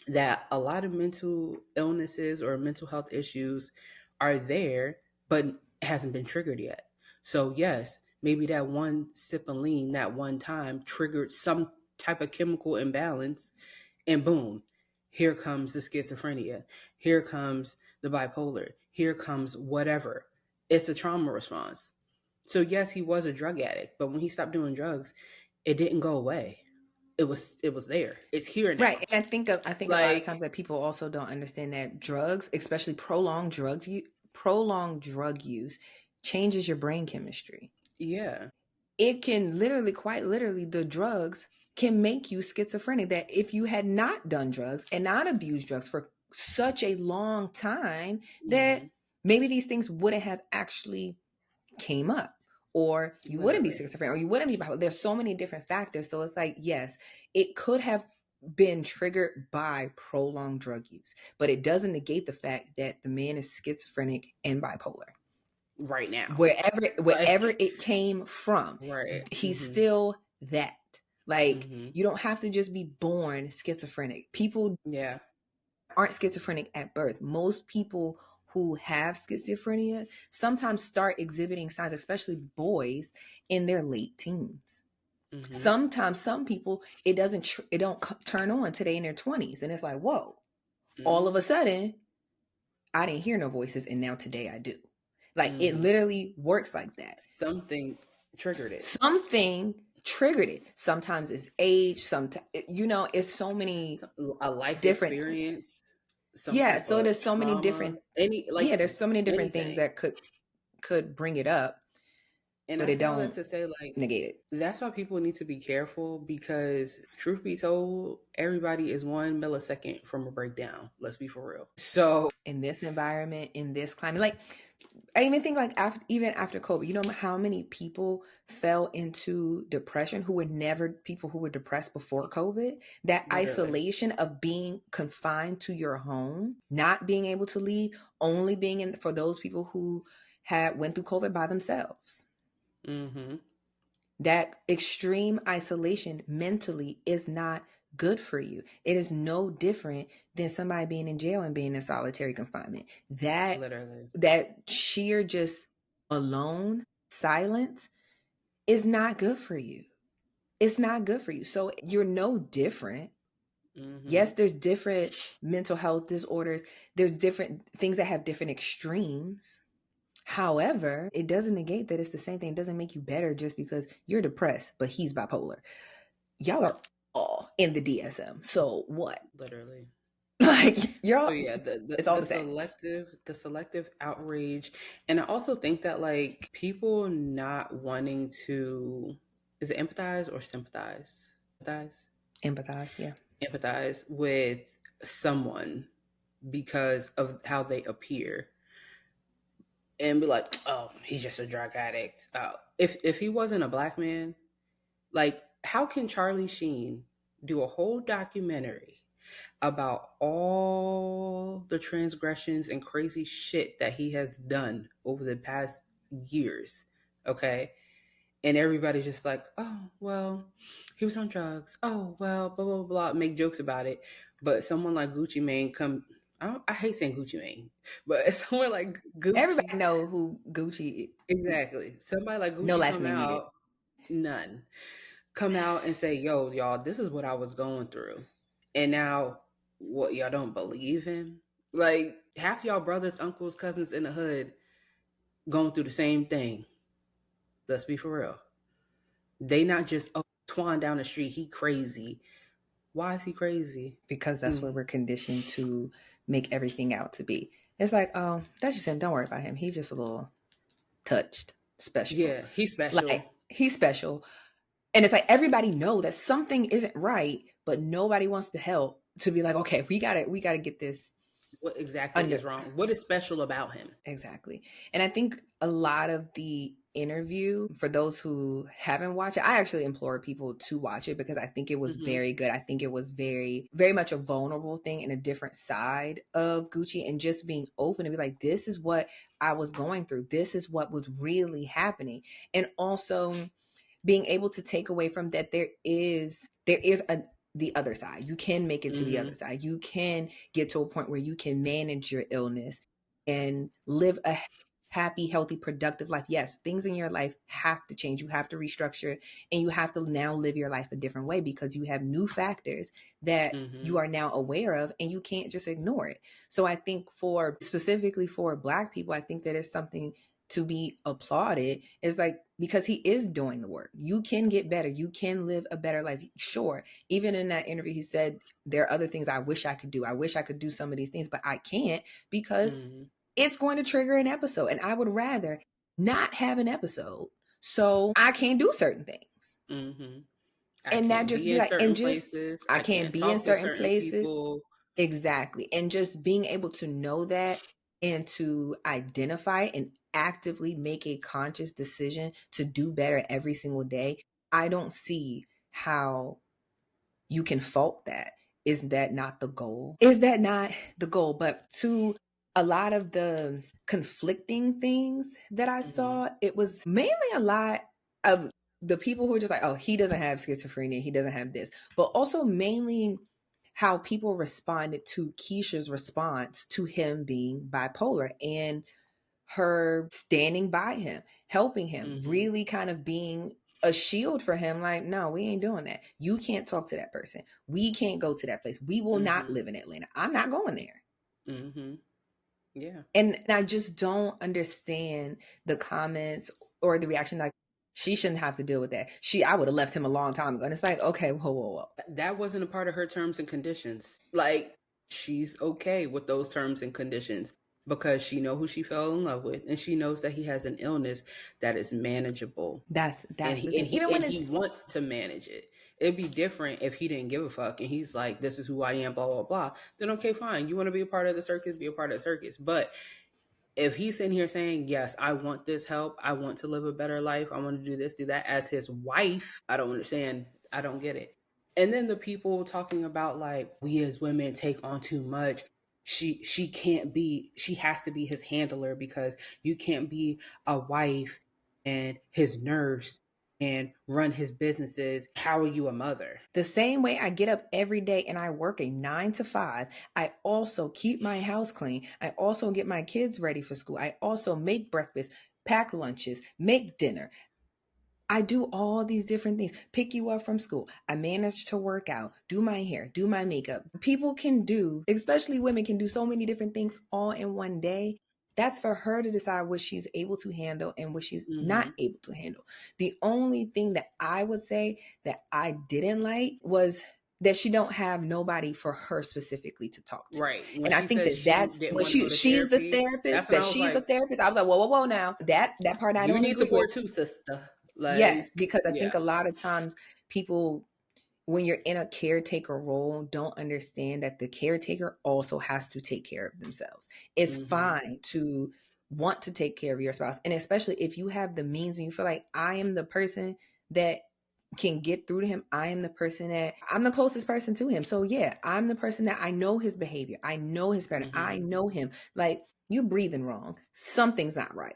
that a lot of mental illnesses or mental health issues are there, but hasn't been triggered yet. So yes, maybe that one sip of lean that one time triggered some type of chemical imbalance, and boom, here comes the schizophrenia. Here comes the bipolar. Here comes whatever. It's a trauma response. So yes, he was a drug addict, but when he stopped doing drugs, it didn't go away. It was there. It's here now. Right. And I think a lot of times that people also don't understand that drugs, especially prolonged drug use, changes your brain chemistry. Yeah. It can quite literally, the drugs can make you schizophrenic. That if you had not done drugs and not abused drugs for such a long time, that maybe these things wouldn't have actually came up, or you wouldn't be schizophrenic, or you wouldn't be bipolar. There's so many different factors. So it's like, yes, it could have been triggered by prolonged drug use, but it doesn't negate the fact that the man is schizophrenic and bipolar right now. Wherever it came from, right. He's still that. Like, you don't have to just be born schizophrenic. People aren't schizophrenic at birth. Most people who have schizophrenia sometimes start exhibiting signs, especially boys, in their late teens. Sometimes some people, it don't turn on today in their 20s, and it's like, whoa, all of a sudden I didn't hear no voices, and now today I do. Like, it literally works like that. Something triggered it. Sometimes it's age, sometimes, it's so many a life different experience. So there's so trauma, many different there's so many different things that could bring it up. And but I it say all don't that to say, like, negate it. That's why people need to be careful, because truth be told, everybody is 1 millisecond from a breakdown. Let's be for real. So in this environment, in this climate, like, I even think, like, even after COVID, you know how many people fell into depression who were never people who were depressed before COVID? That literally. Isolation of being confined to your home, not being able to leave, only being in for those people who went through COVID by themselves. That extreme isolation mentally is not good for you. It is no different than somebody being in jail and being in solitary confinement. That sheer just alone silence is not good for you. It's not good for you. So you're no different. Yes, there's different mental health disorders. There's different things that have different extremes. However, it doesn't negate that it's the same thing. It doesn't make you better just because you're depressed, but he's bipolar. Y'all are all in the DSM. So what? Literally. Like, you're all, it's all the selective outrage. And I also think that, like, people not wanting to, is it empathize or sympathize? Empathize, yeah. Empathize with someone because of how they appear. And be like, oh, he's just a drug addict. If he wasn't a black man, like, how can Charlie Sheen do a whole documentary about all the transgressions and crazy shit that he has done over the past years? Okay. And everybody's just like, oh, well, he was on drugs. Oh, well, blah, blah, blah, make jokes about it. But someone like Gucci Mane I hate saying Gucci Mane, but someone like Gucci. Everybody know who Gucci is. Exactly. Somebody like Gucci no last name needed. None. Come out and say, yo, y'all, this is what I was going through. And now, what, y'all don't believe him? Like, half y'all brothers, uncles, cousins in the hood going through the same thing. Let's be for real. They not just, oh, Twan down the street, he crazy. Why is he crazy? Because that's what we're conditioned to make everything out to be. It's like, oh, that's just him. Don't worry about him. He's just a little touched, special. Yeah, he's special. Like, he's special. And it's like, everybody know that something isn't right, but nobody wants to help to be like, okay, we gotta get this. What exactly is wrong? What is special about him? Exactly. And I think a lot of the interview, for those who haven't watched it, I actually implore people to watch it because I think it was very good. I think it was very, very much a vulnerable thing and a different side of Gucci, and just being open and be like, this is what I was going through. This is what was really happening. And also being able to take away from that, there is the other side. You can make it to the other side. You can get to a point where you can manage your illness and live a happy, healthy, productive life. Yes, things in your life have to change. You have to restructure, and you have to now live your life a different way because you have new factors that you are now aware of, and you can't just ignore it. So I think specifically for Black people, I think that is something to be applauded. Is like, because he is doing the work. You can get better. You can live a better life. Sure. Even in that interview, he said, there are other things I wish I could do. I wish I could do some of these things, but I can't because it's going to trigger an episode. And I would rather not have an episode so I can't do certain things. And that just be like, and just, I can't be in certain places. People. Exactly. And just being able to know that and to identify and actively make a conscious decision to do better every single day. I don't see how you can fault that. Is that not the goal? But to a lot of the conflicting things that I saw, it was mainly a lot of the people who are just like, oh, he doesn't have schizophrenia, he doesn't have this, but also mainly how people responded to Keyshia's response to him being bipolar and her standing by him, helping him, really kind of being a shield for him. Like, no, we ain't doing that. You can't talk to that person. We can't go to that place. We will not live in Atlanta. I'm not going there. Yeah. And I just don't understand the comments or the reaction. Like, she shouldn't have to deal with that. I would have left him a long time ago. And it's like, okay, whoa. That wasn't a part of her terms and conditions. Like, she's okay with those terms and conditions because she know who she fell in love with, and she knows that he has an illness that is manageable. That's and the thing. Even when he wants to manage it. It'd be different if he didn't give a fuck and he's like, this is who I am, blah, blah, blah. Then okay, fine. You want to be a part of the circus, be a part of the circus. But if he's sitting here saying, yes, I want this help, I want to live a better life, I want to do this, do that, as his wife, I don't understand. I don't get it. And then the people talking about, like, we as women take on too much. She has to be his handler because you can't be a wife and his nurse and run his businesses. How are you a mother? The same way I get up every day and I work a 9 to 5, I also keep my house clean. I also get my kids ready for school. I also make breakfast, pack lunches, make dinner. I do all these different things. Pick you up from school. I manage to work out, do my hair, do my makeup. People can do, especially women, can do so many different things all in one day. That's for her to decide what she's able to handle and what she's not able to handle. The only thing that I would say that I didn't like was that she don't have nobody for her specifically to talk to. Right. And I think that's when she's the therapist, that she's a therapist. I was like, whoa, now that part I don't agree with. You need support too, sister. Like, yes, because I think a lot of times people, when you're in a caretaker role, don't understand that the caretaker also has to take care of themselves. It's fine to want to take care of your spouse. And especially if you have the means and you feel like, I am the person that can get through to him. I am the person that I'm the closest person to him. So yeah, I'm the person that I know his behavior. I know his pattern. I know him. Like, you breathing wrong. Something's not right.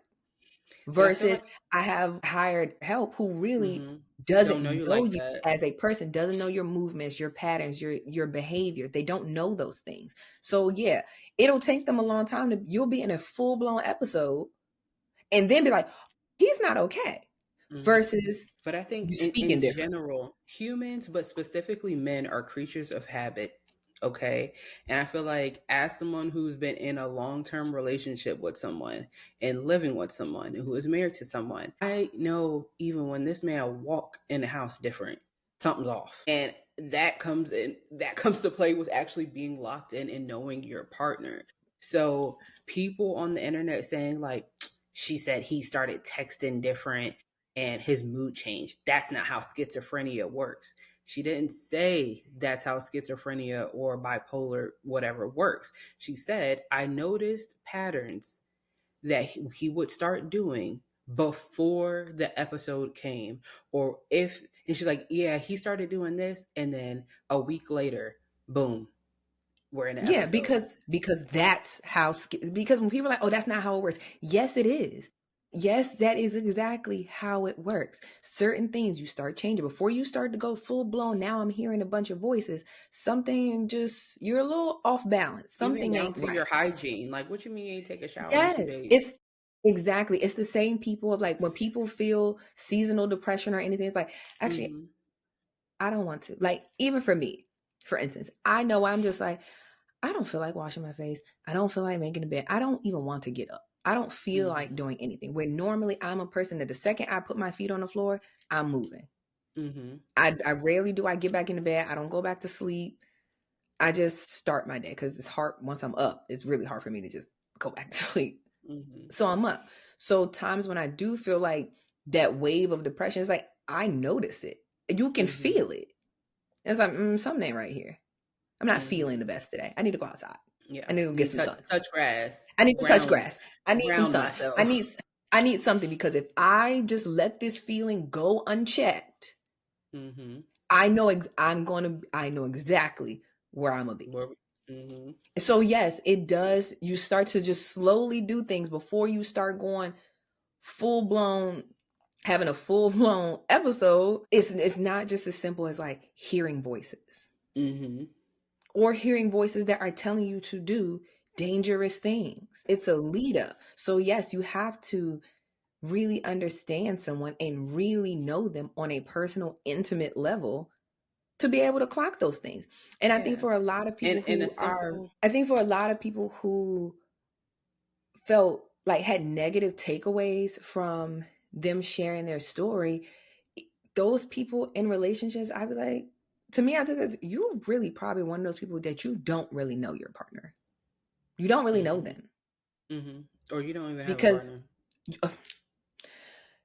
Versus I have hired help who really doesn't know you as a person, doesn't know your movements, your patterns, your behaviors. They don't know those things. So yeah, it'll take them a long time you'll be in a full-blown episode and then be like, he's not okay. Versus, but I think in general, humans, but specifically men, are creatures of habit. Okay. And I feel like, as someone who's been in a long-term relationship with someone and living with someone who is married to someone, I know even when this man walk in the house different, something's off. And that comes to play with actually being locked in and knowing your partner. So people on the internet saying, like, she said he started texting different and his mood changed. That's not how schizophrenia works. She didn't say that's how schizophrenia or bipolar whatever works. She said, I noticed patterns that he would start doing before the episode came. And she's like, yeah, he started doing this, and then a week later, boom, we're in the episode. Yeah, because that's how, because when people are like, oh, that's not how it works. Yes, it is. Yes, that is exactly how it works. Certain things you start changing before you start to go full blown. Now I'm hearing a bunch of voices. Something just, you're a little off balance. Something even down ain't to right. Your hygiene. Like, what you mean you ain't take a shower yes, in 2 days? It's exactly. It's the same people of, like, when people feel seasonal depression or anything. It's like, actually, I don't want to. Like, even for me, for instance, I know I'm just like, I don't feel like washing my face. I don't feel like making a bed. I don't even want to get up. I don't feel like doing anything. Where normally I'm a person that the second I put my feet on the floor, I'm moving. I rarely do I get back into bed. I don't go back to sleep. I just start my day because it's hard. Once I'm up, it's really hard for me to just go back to sleep. So I'm up. So times when I do feel like that wave of depression, it's like, I notice it. You can feel it. It's like, something ain't right here. I'm not feeling the best today. I need to go outside. Yeah, I need to get some sun. Touch grass. I need to touch grass. I need some sun. Myself. I need something, because if I just let this feeling go unchecked, I know exactly where I'm gonna be. So yes, it does. You start to just slowly do things before you start going full blown having a full-blown episode, it's not just as simple as like hearing voices. Mm-hmm. Or hearing voices that are telling you to do dangerous things. It's a lead up. So yes, you have to really understand someone and really know them on a personal, intimate level to be able to clock those things. And I think for a lot of people for a lot of people who felt like had negative takeaways from them sharing their story, those people in relationships, I was like, to me, I took it as you're really probably one of those people that you don't really know your partner. You don't really know them. Mm-hmm. Or you don't even have a Because partner.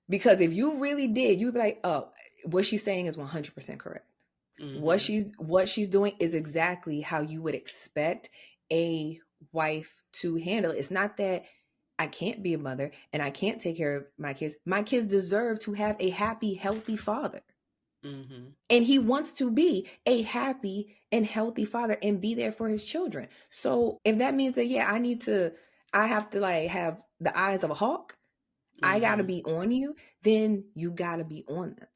because if you really did, you'd be like, oh, what she's saying is 100% correct. Mm-hmm. What she's doing is exactly how you would expect a wife to handle it. It's not that I can't be a mother and I can't take care of my kids. My kids deserve to have a happy, healthy father. Mm-hmm. And he wants to be a happy and healthy father and be there for his children. So if that means that, yeah, I have to like have the eyes of a hawk, I got to be on you, then you got to be on them.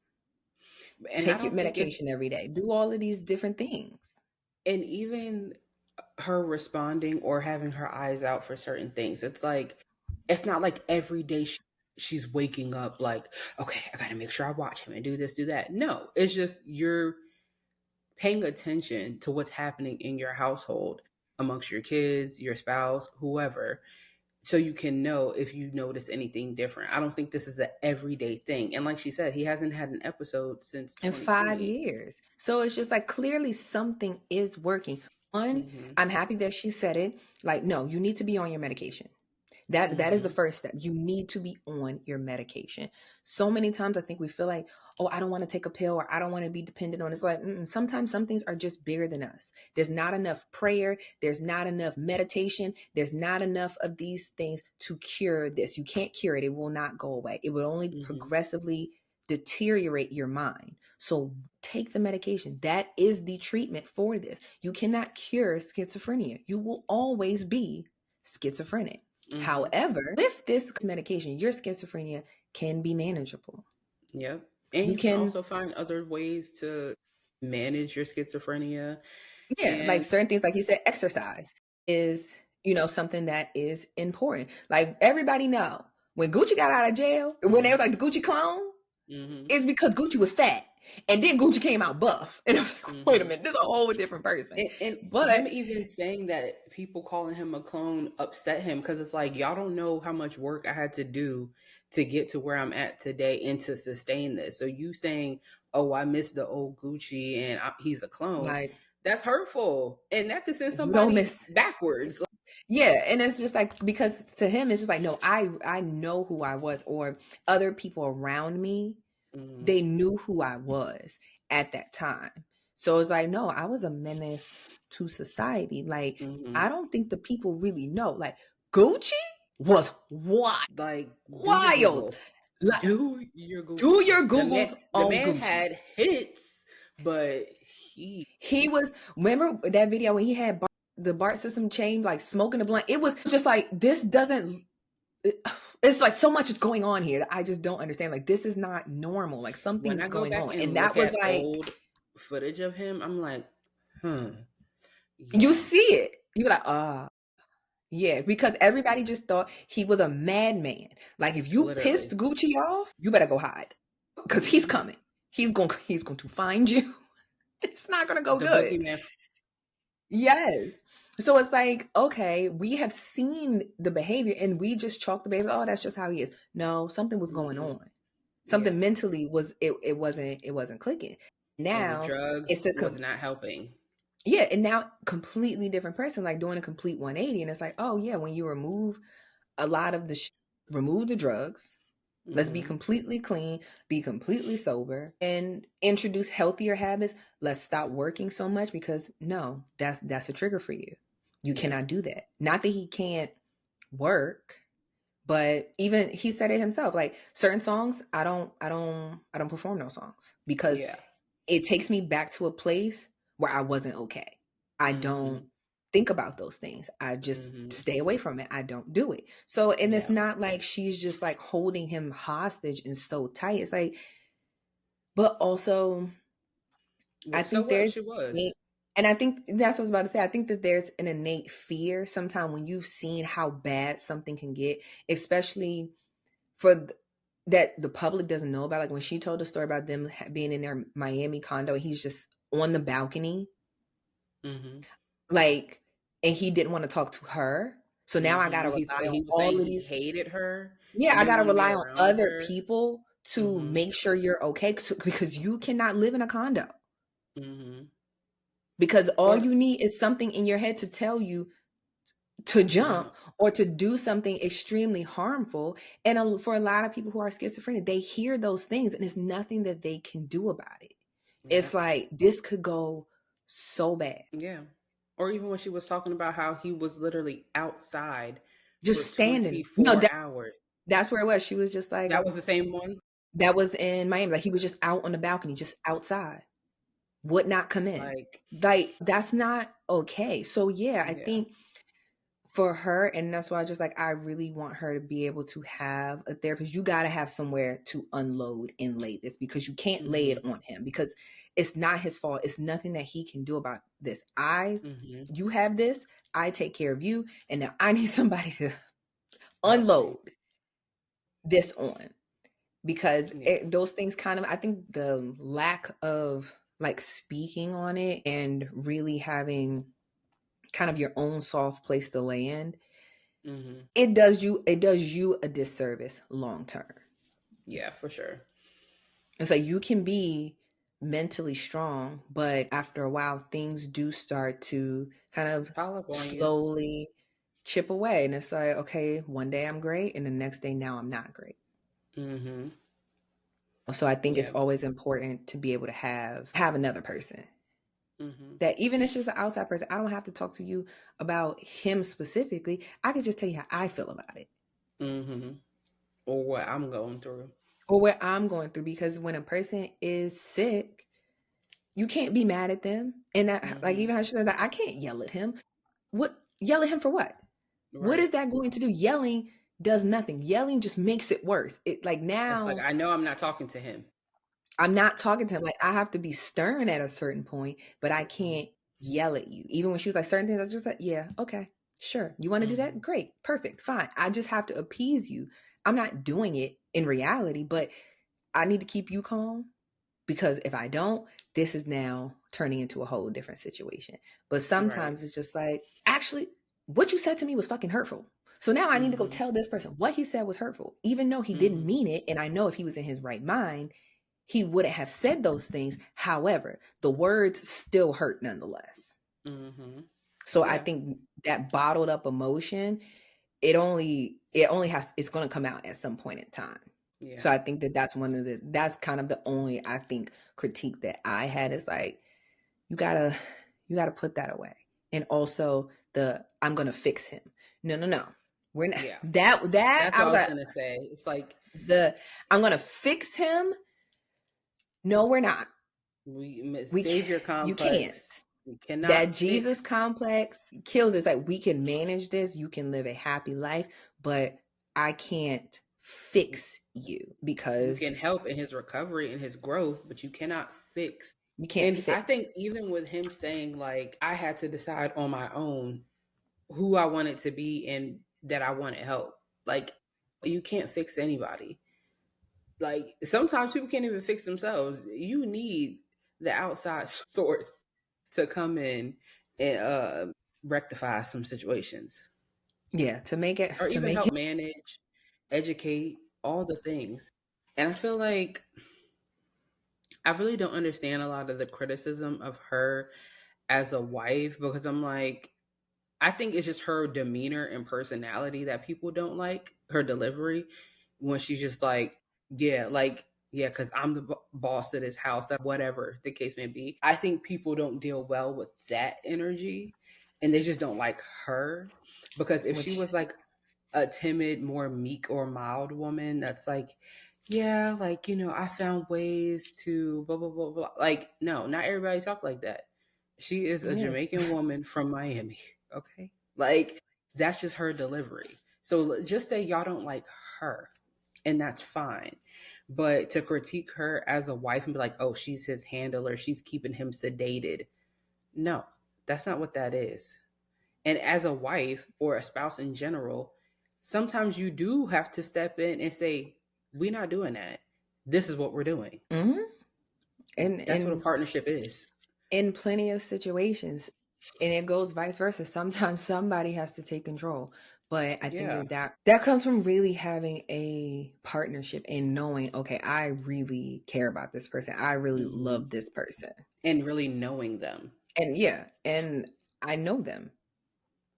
And I Take your don't think it's, medication every day. Do all of these different things. and even her responding or having her eyes out for certain things, it's like, it's not like every day she's waking up like, okay, I got to make sure I watch him and do this, do that. No, it's just you're paying attention to what's happening in your household amongst your kids, your spouse, whoever, so you can know if you notice anything different. I don't think this is an everyday thing. And like she said, he hasn't had an episode since In 5 2020. years. So it's just like clearly something is working. One, Mm-hmm. I'm happy that she said it. Like, no, you need to be on your medication. That is the first step. You need to be on your medication. So many times I think we feel like, oh, I don't want to take a pill or I don't want to be dependent on it. It's like sometimes some things are just bigger than us. There's not enough prayer. There's not enough meditation. There's not enough of these things to cure this. You can't cure it. It will not go away. It will only progressively deteriorate your mind. So take the medication. That is the treatment for this. You cannot cure schizophrenia. You will always be schizophrenic. However, with this medication, your schizophrenia can be manageable. Yep. And you can also find other ways to manage your schizophrenia. Yeah, like And certain things, like you said, exercise is, something that is important. Like everybody know when Gucci got out of jail, when they was like the Gucci clone, it's because Gucci was fat. And then Gucci came out buff. And I was like, wait a minute, this is a whole different person. But him even saying that, people calling him a clone upset him, because it's like, y'all don't know how much work I had to do to get to where I'm at today and to sustain this. So you saying, oh, I miss the old Gucci and he's a clone, like, that's hurtful. And that could send somebody backwards. Yeah, and it's just like, because to him, it's just like, no, I know who I was, or other people around me, they knew who I was at that time. So it's like, no, I was a menace to society. Like, I don't think the people really know. Like, Gucci was wild. Like, wild. Like, do your Googles. Do your Googles on the man Gucci. had hits, but he was, remember that video when he had the BART system chain, like smoking the blunt? It was just like, this doesn't, it's like so much is going on here that I just don't understand. Like, this is not normal. Like, something's going on. And that was like old footage of him. I'm like, yeah. You see it. You're like, yeah, because everybody just thought he was a madman. Like, if you pissed Gucci off, you better go hide, because he's coming. He's going to find you. It's not going to go good. Yes. So it's like, okay, we have seen the behavior and we just chalk the behavior. Oh, that's just how he is. No, something was going on. Something mentally it wasn't clicking. Now the drugs was not helping. Yeah, and now completely different person, like doing a complete 180. And it's like, oh yeah, when you remove a lot of remove the drugs, let's be completely clean, be completely sober, and introduce healthier habits. Let's stop working so much, because no, that's a trigger for you. You cannot do that. Not that he can't work, but even he said it himself. Like, certain songs, I don't perform those songs, because it takes me back to a place where I wasn't okay. I don't think about those things. I just stay away from it. I don't do it. So, and it's not like she's just like holding him hostage and so tight. It's like, but also, I So think what? there's, She was. and I think that's what I was about to say. I think that there's an innate fear sometimes when you've seen how bad something can get, especially for that the public doesn't know about. Like when she told the story about them being in their Miami condo, and he's just on the balcony, like, and he didn't want to talk to her. So now I gotta rely on He was saying all of he these. hated her. Yeah, He I didn't gotta want to be rely on around other her. people to make sure you're okay, because you cannot live in a condo. Because all you need is something in your head to tell you to jump or to do something extremely harmful. And for a lot of people who are schizophrenic, they hear those things and there's nothing that they can do about it. It's like, this could go so bad. Yeah. Or even when she was talking about how he was literally outside Just for standing. 24 hours. That's where it was. She was just like, That was the same one? that was in Miami. Like he was just out on the balcony, just outside, would not come in. Like that's not okay. So I think for her, and that's why I really want her to be able to have a therapist. You got to have somewhere to unload and lay this, because you can't lay it on him, because it's not his fault. It's nothing that he can do about this. You have this, I take care of you, and now I need somebody to unload this on, because those things kind of, I think the lack of like speaking on it and really having kind of your own soft place to land, it does you a disservice long term. Yeah, for sure. It's like you can be mentally strong, but after a while things do start to kind of slowly chip away, and it's like, okay, one day I'm great and the next day now I'm not great. So I think it's always important to be able to have another person that, even if it's just an outside person, I don't have to talk to you about him specifically. I can just tell you how I feel about it. Or what I'm going through. Because when a person is sick, you can't be mad at them. And that, like, even how she said that, I can't yell at him. Yell at him for what? What is that going to do? Yelling does nothing. Yelling just makes it worse. It like, now it's like, I know I'm not talking to him. I'm not talking to him. Like, I have to be stern at a certain point, but I can't yell at you. Even when she was like, certain things, I just like, yeah, okay, sure. You want to do that? Great, perfect, fine. I just have to appease you. I'm not doing it in reality, but I need to keep you calm, because if I don't, this is now turning into a whole different situation. But sometimes it's just like, actually, what you said to me was fucking hurtful. So now I need to go tell this person what he said was hurtful, even though he didn't mean it. And I know if he was in his right mind, he wouldn't have said those things. However, the words still hurt nonetheless. So I think that bottled up emotion, it's going to come out at some point in time. So I think that's kind of the only, I think, critique that I had, is like, you gotta put that away. And also I'm gonna fix him. No. We're not That's I what was I was like, gonna say. It's like, I'm gonna fix him. No, we're not. Savior complex. You can't. We cannot. That Jesus complex kills us. Like, we can manage this. You can live a happy life, but I can't fix you, because you can help in his recovery and his growth, but you cannot fix. You can't. I think even with him saying, like, I had to decide on my own who I wanted to be and that I wanted help. Like, you can't fix anybody. Like, sometimes people can't even fix themselves. You need the outside source to come in and rectify some situations. Yeah, to make it, or to even make help it. manage, educate, all the things. And I feel like I really don't understand a lot of the criticism of her as a wife, because I'm like, I think it's just her demeanor and personality that people don't like, her delivery, when she's just like, yeah, because I'm the boss of this house, that whatever the case may be. I think people don't deal well with that energy, and they just don't like her, because if she was like a timid, more meek or mild woman that's like, yeah, like, I found ways to blah, blah, blah, blah. Like, no, not everybody talk like that. She is a Jamaican woman from Miami. Okay. Like, that's just her delivery. So just say y'all don't like her, and that's fine. But to critique her as a wife and be like, oh, she's his handler, she's keeping him sedated. No, that's not what that is. And as a wife or a spouse in general, sometimes you do have to step in and say, we're not doing that. This is what we're doing. Mm-hmm. That's what a And partnership is. in plenty of situations, and it goes vice versa. Sometimes somebody has to take control. But I think Yeah. that comes from really having a partnership and knowing, okay, I really care about this person. I really Hmm. love this person. And really knowing them. And yeah, and I know them.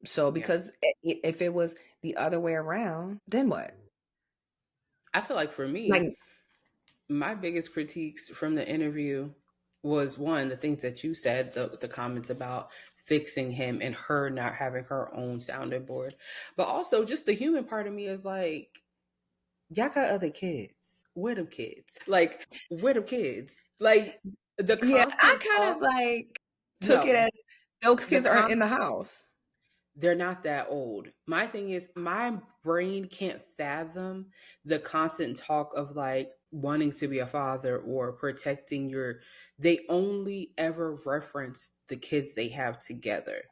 So Yeah. because if it was the other way around, then what? I feel like for me, Like, my biggest critiques from the interview was one, the things that you said, the comments about fixing him and her not having her own sounding board. But also just the human part of me is like, y'all got other kids. Where them kids? Like, where them kids? Like the yeah, I constant kind of talk. like took it No, as those the kids aren't in the constant house. they're not that old. My thing is, my brain can't fathom the constant talk of like wanting to be a father or protecting your. They only ever reference the kids they have together.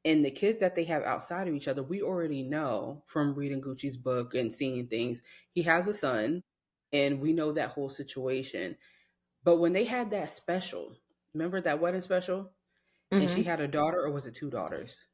And the kids that they have outside of each other, we already know from reading Gucci's book and seeing things. He has a son, and we know that whole situation. But when they had that special, remember that wedding special? And she Hmm. had a daughter, or was it two daughters?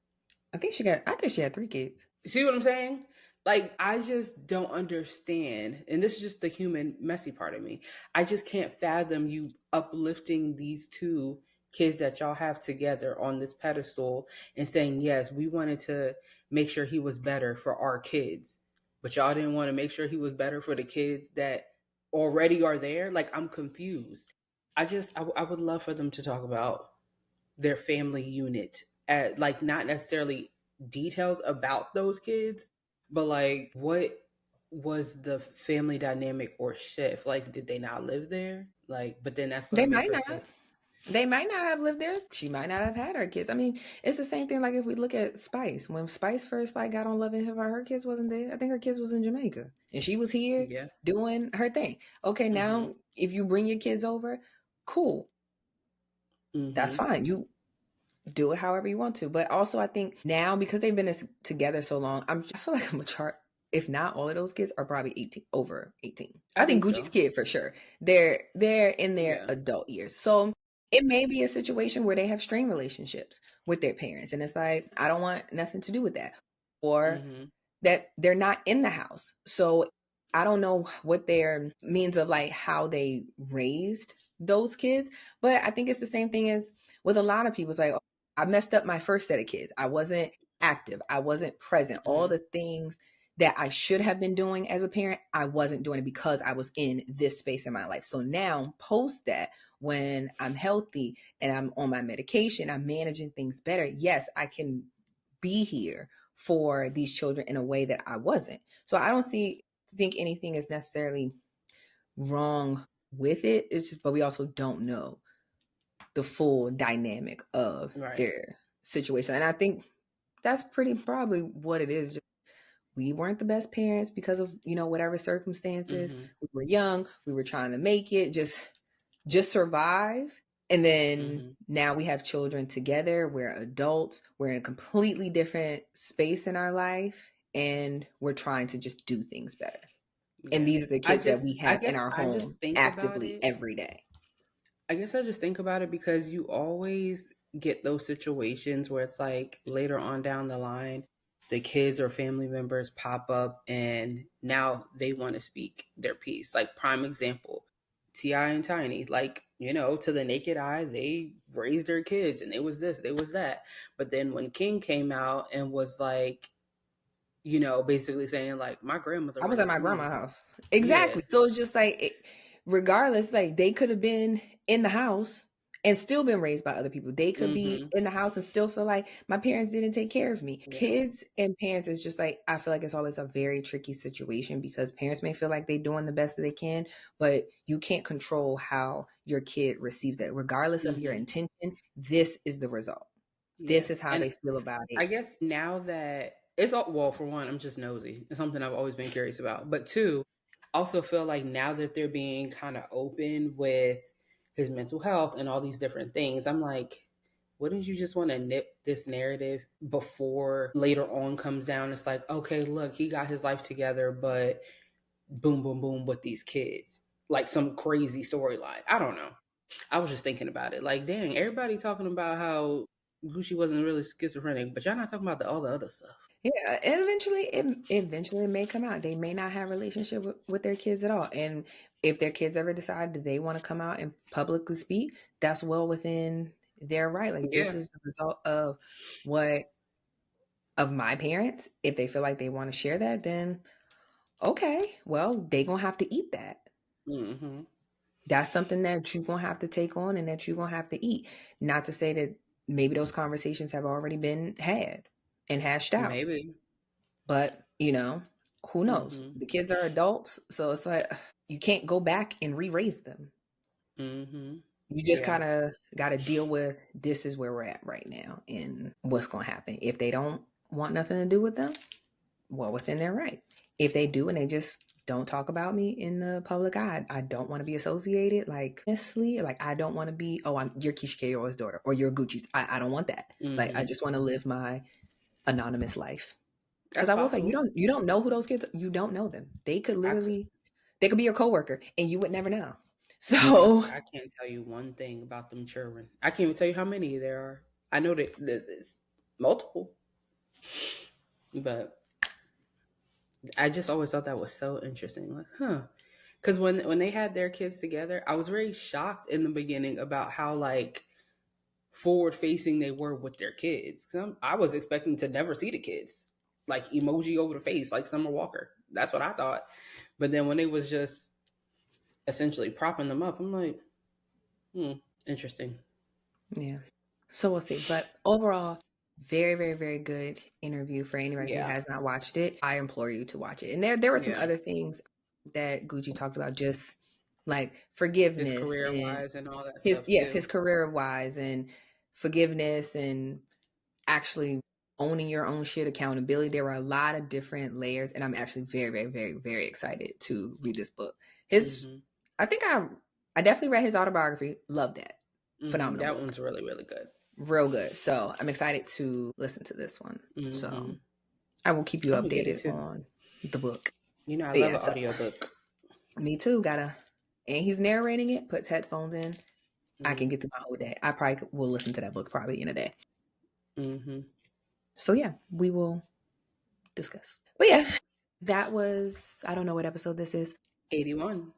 I think she had 3 kids. See what I'm saying? Like, I just don't understand. And this is just the human, messy part of me. I just can't fathom you uplifting these two kids that y'all have together on this pedestal and saying, yes, we wanted to make sure he was better for our kids. But y'all didn't want to make sure he was better for the kids that already are there. Like, I'm confused. I would love for them to talk about their family unit at, like, not necessarily details about those kids, but like what was the family dynamic or shift? Like, did they not live there? Like, but then that's going They to make might her not. say, They might not have lived there. She might not have had her kids. I mean, it's the same thing. Like if we look at Spice, when Spice first like got on Love and Hip Hop, her kids wasn't there. I think her kids was in Jamaica, and she was here yeah, doing her thing. Okay, mm-hmm, now if you bring your kids over, cool, that's mm-hmm, fine. You do it however you want to. But also, I think now because they've been together so long, I feel like I'm a chart. If not all of those kids are probably 18, over 18. I I think think Gucci's so. kid for sure. They're in their Yeah, adult years. So it may be a situation where they have strained relationships with their parents. And it's like, I don't want nothing to do with that. Or mm-hmm, that they're not in the house. So I don't know what their means of like how they raised those kids, but I think it's the same thing as with a lot of people. It's like, oh, I messed up my first set of kids. I wasn't active. I wasn't present. All mm-hmm, the things that I should have been doing as a parent, I wasn't doing it because I was in this space in my life. So now, post that, when I'm healthy and I'm on my medication, I'm managing things better. Yes, I can be here for these children in a way that I wasn't. So I don't think anything is necessarily wrong with it. It's just, but we also don't know the full dynamic of right, their situation. And I think that's pretty probably what it is. Just, we weren't the best parents because of, whatever circumstances. mm-hmm, We were young, we were trying to make it, just survive. And then mm-hmm, now we have children together. We're adults. We're in a completely different space in our life. And we're trying to just do things better. And yeah. these are the I kids that just, we I have in guess, our I just home think about actively it. every day. I guess I just think about it because you always get those situations where it's like later on down the line, the kids or family members pop up and now they want to speak their piece. Like, prime example, T.I. and Tiny. Like, to the naked eye, they raised their kids and it was this, it was that. But then when King came out and was like, basically saying like, my grandmother I was at my raised grandma's me. house. Yeah. Exactly. So it's just like, regardless, like they could have been in the house and still been raised by other people. They could be Mm-hmm. in the house and still feel like my parents didn't take care of me. Yeah. Kids and parents is just like, I feel like it's always a very tricky situation because parents may feel like they're doing the best that they can, but you can't control how your kid receives it. Regardless of your Mm-hmm. intention, this is the result. this is how And they feel about I it. guess now that it's all, well, for one, I'm just nosy. It's something I've always been curious about. But two, also feel like now that they're being kind of open with his mental health and all these different things, I'm like, wouldn't you just want to nip this narrative before later on comes down? It's like, okay, look, he got his life together, but boom, boom, boom with these kids. Like some crazy storyline. I don't know. I was just thinking about it. Like, dang, everybody talking about how Gucci wasn't really schizophrenic, but y'all not talking about all the other stuff. Yeah, and eventually it may come out. They may not have a relationship with their kids at all. And if their kids ever decide that they want to come out and publicly speak, that's well within their right. Like this Yeah. is the result of what of my parents. If they feel like they want to share that, then okay, well, they gonna have to eat that. Mm-hmm. That's something that you're gonna have to take on and that you're gonna have to eat. Not to say that maybe those conversations have already been had and hashed out. Maybe. But, who knows? Mm-hmm. The kids are adults, so it's like you can't go back and re-raise them. Mm-hmm. You just Yeah. kind of got to deal with this is where we're at right now and what's going to happen. If they don't want nothing to do with them, well, within their right. If they do and they just don't talk about me in the public eye, I don't want to be associated like honestly, like I don't want to be, oh, you're Keyshia Ka'oir's daughter or you're Gucci's. I don't want that. Like I Mm-hmm. just want to live my anonymous life. Because That's I will say possible. you don't know who those kids are. You don't know them. They could literally they could be your coworker and you would never know. So I can't tell you one thing about them children. I can't even tell you how many there are. I know that there's multiple, but I just always thought that was so interesting. Like, huh? Because when they had their kids together, I was very shocked in the beginning about how like forward facing they were with their kids. I was expecting to never see the kids, like emoji over the face, like Summer Walker. That's what I thought. But then when they was just essentially propping them up, I'm like, interesting. yeah. So we'll see. But overall, very, very, very good interview for anybody who Yeah, has not watched it. I implore you to watch it. And there were some yeah. other things that Gucci talked about, just like His forgiveness career and wise and all that his stuff yes, too. his career wise and forgiveness and actually owning your own shit, accountability. There were a lot of different layers, and I'm actually very, very, very, very excited to read this book. Mm-hmm. I think I definitely read his autobiography. Loved that. Mm-hmm. Phenomenal That book. one's really, really good. Real good. So I'm excited to listen to this one. Mm-hmm. So I will keep you I'm gonna get it updated too. on the book. You know, I But love yeah, an so audiobook. me too. And he's narrating it, puts headphones in. I can Mm-hmm. get through my whole day. I probably will listen to that book probably in a day. Mm-hmm. So yeah, we will discuss. But yeah, that was, I don't know what episode this is. 81.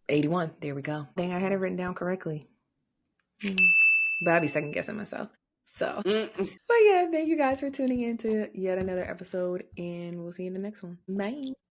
81. There we go. Dang, I had it written down correctly. But I'd be second guessing myself. So, Mm-hmm. but yeah, thank you guys for tuning in to yet another episode, and we'll see you in the next one. Bye.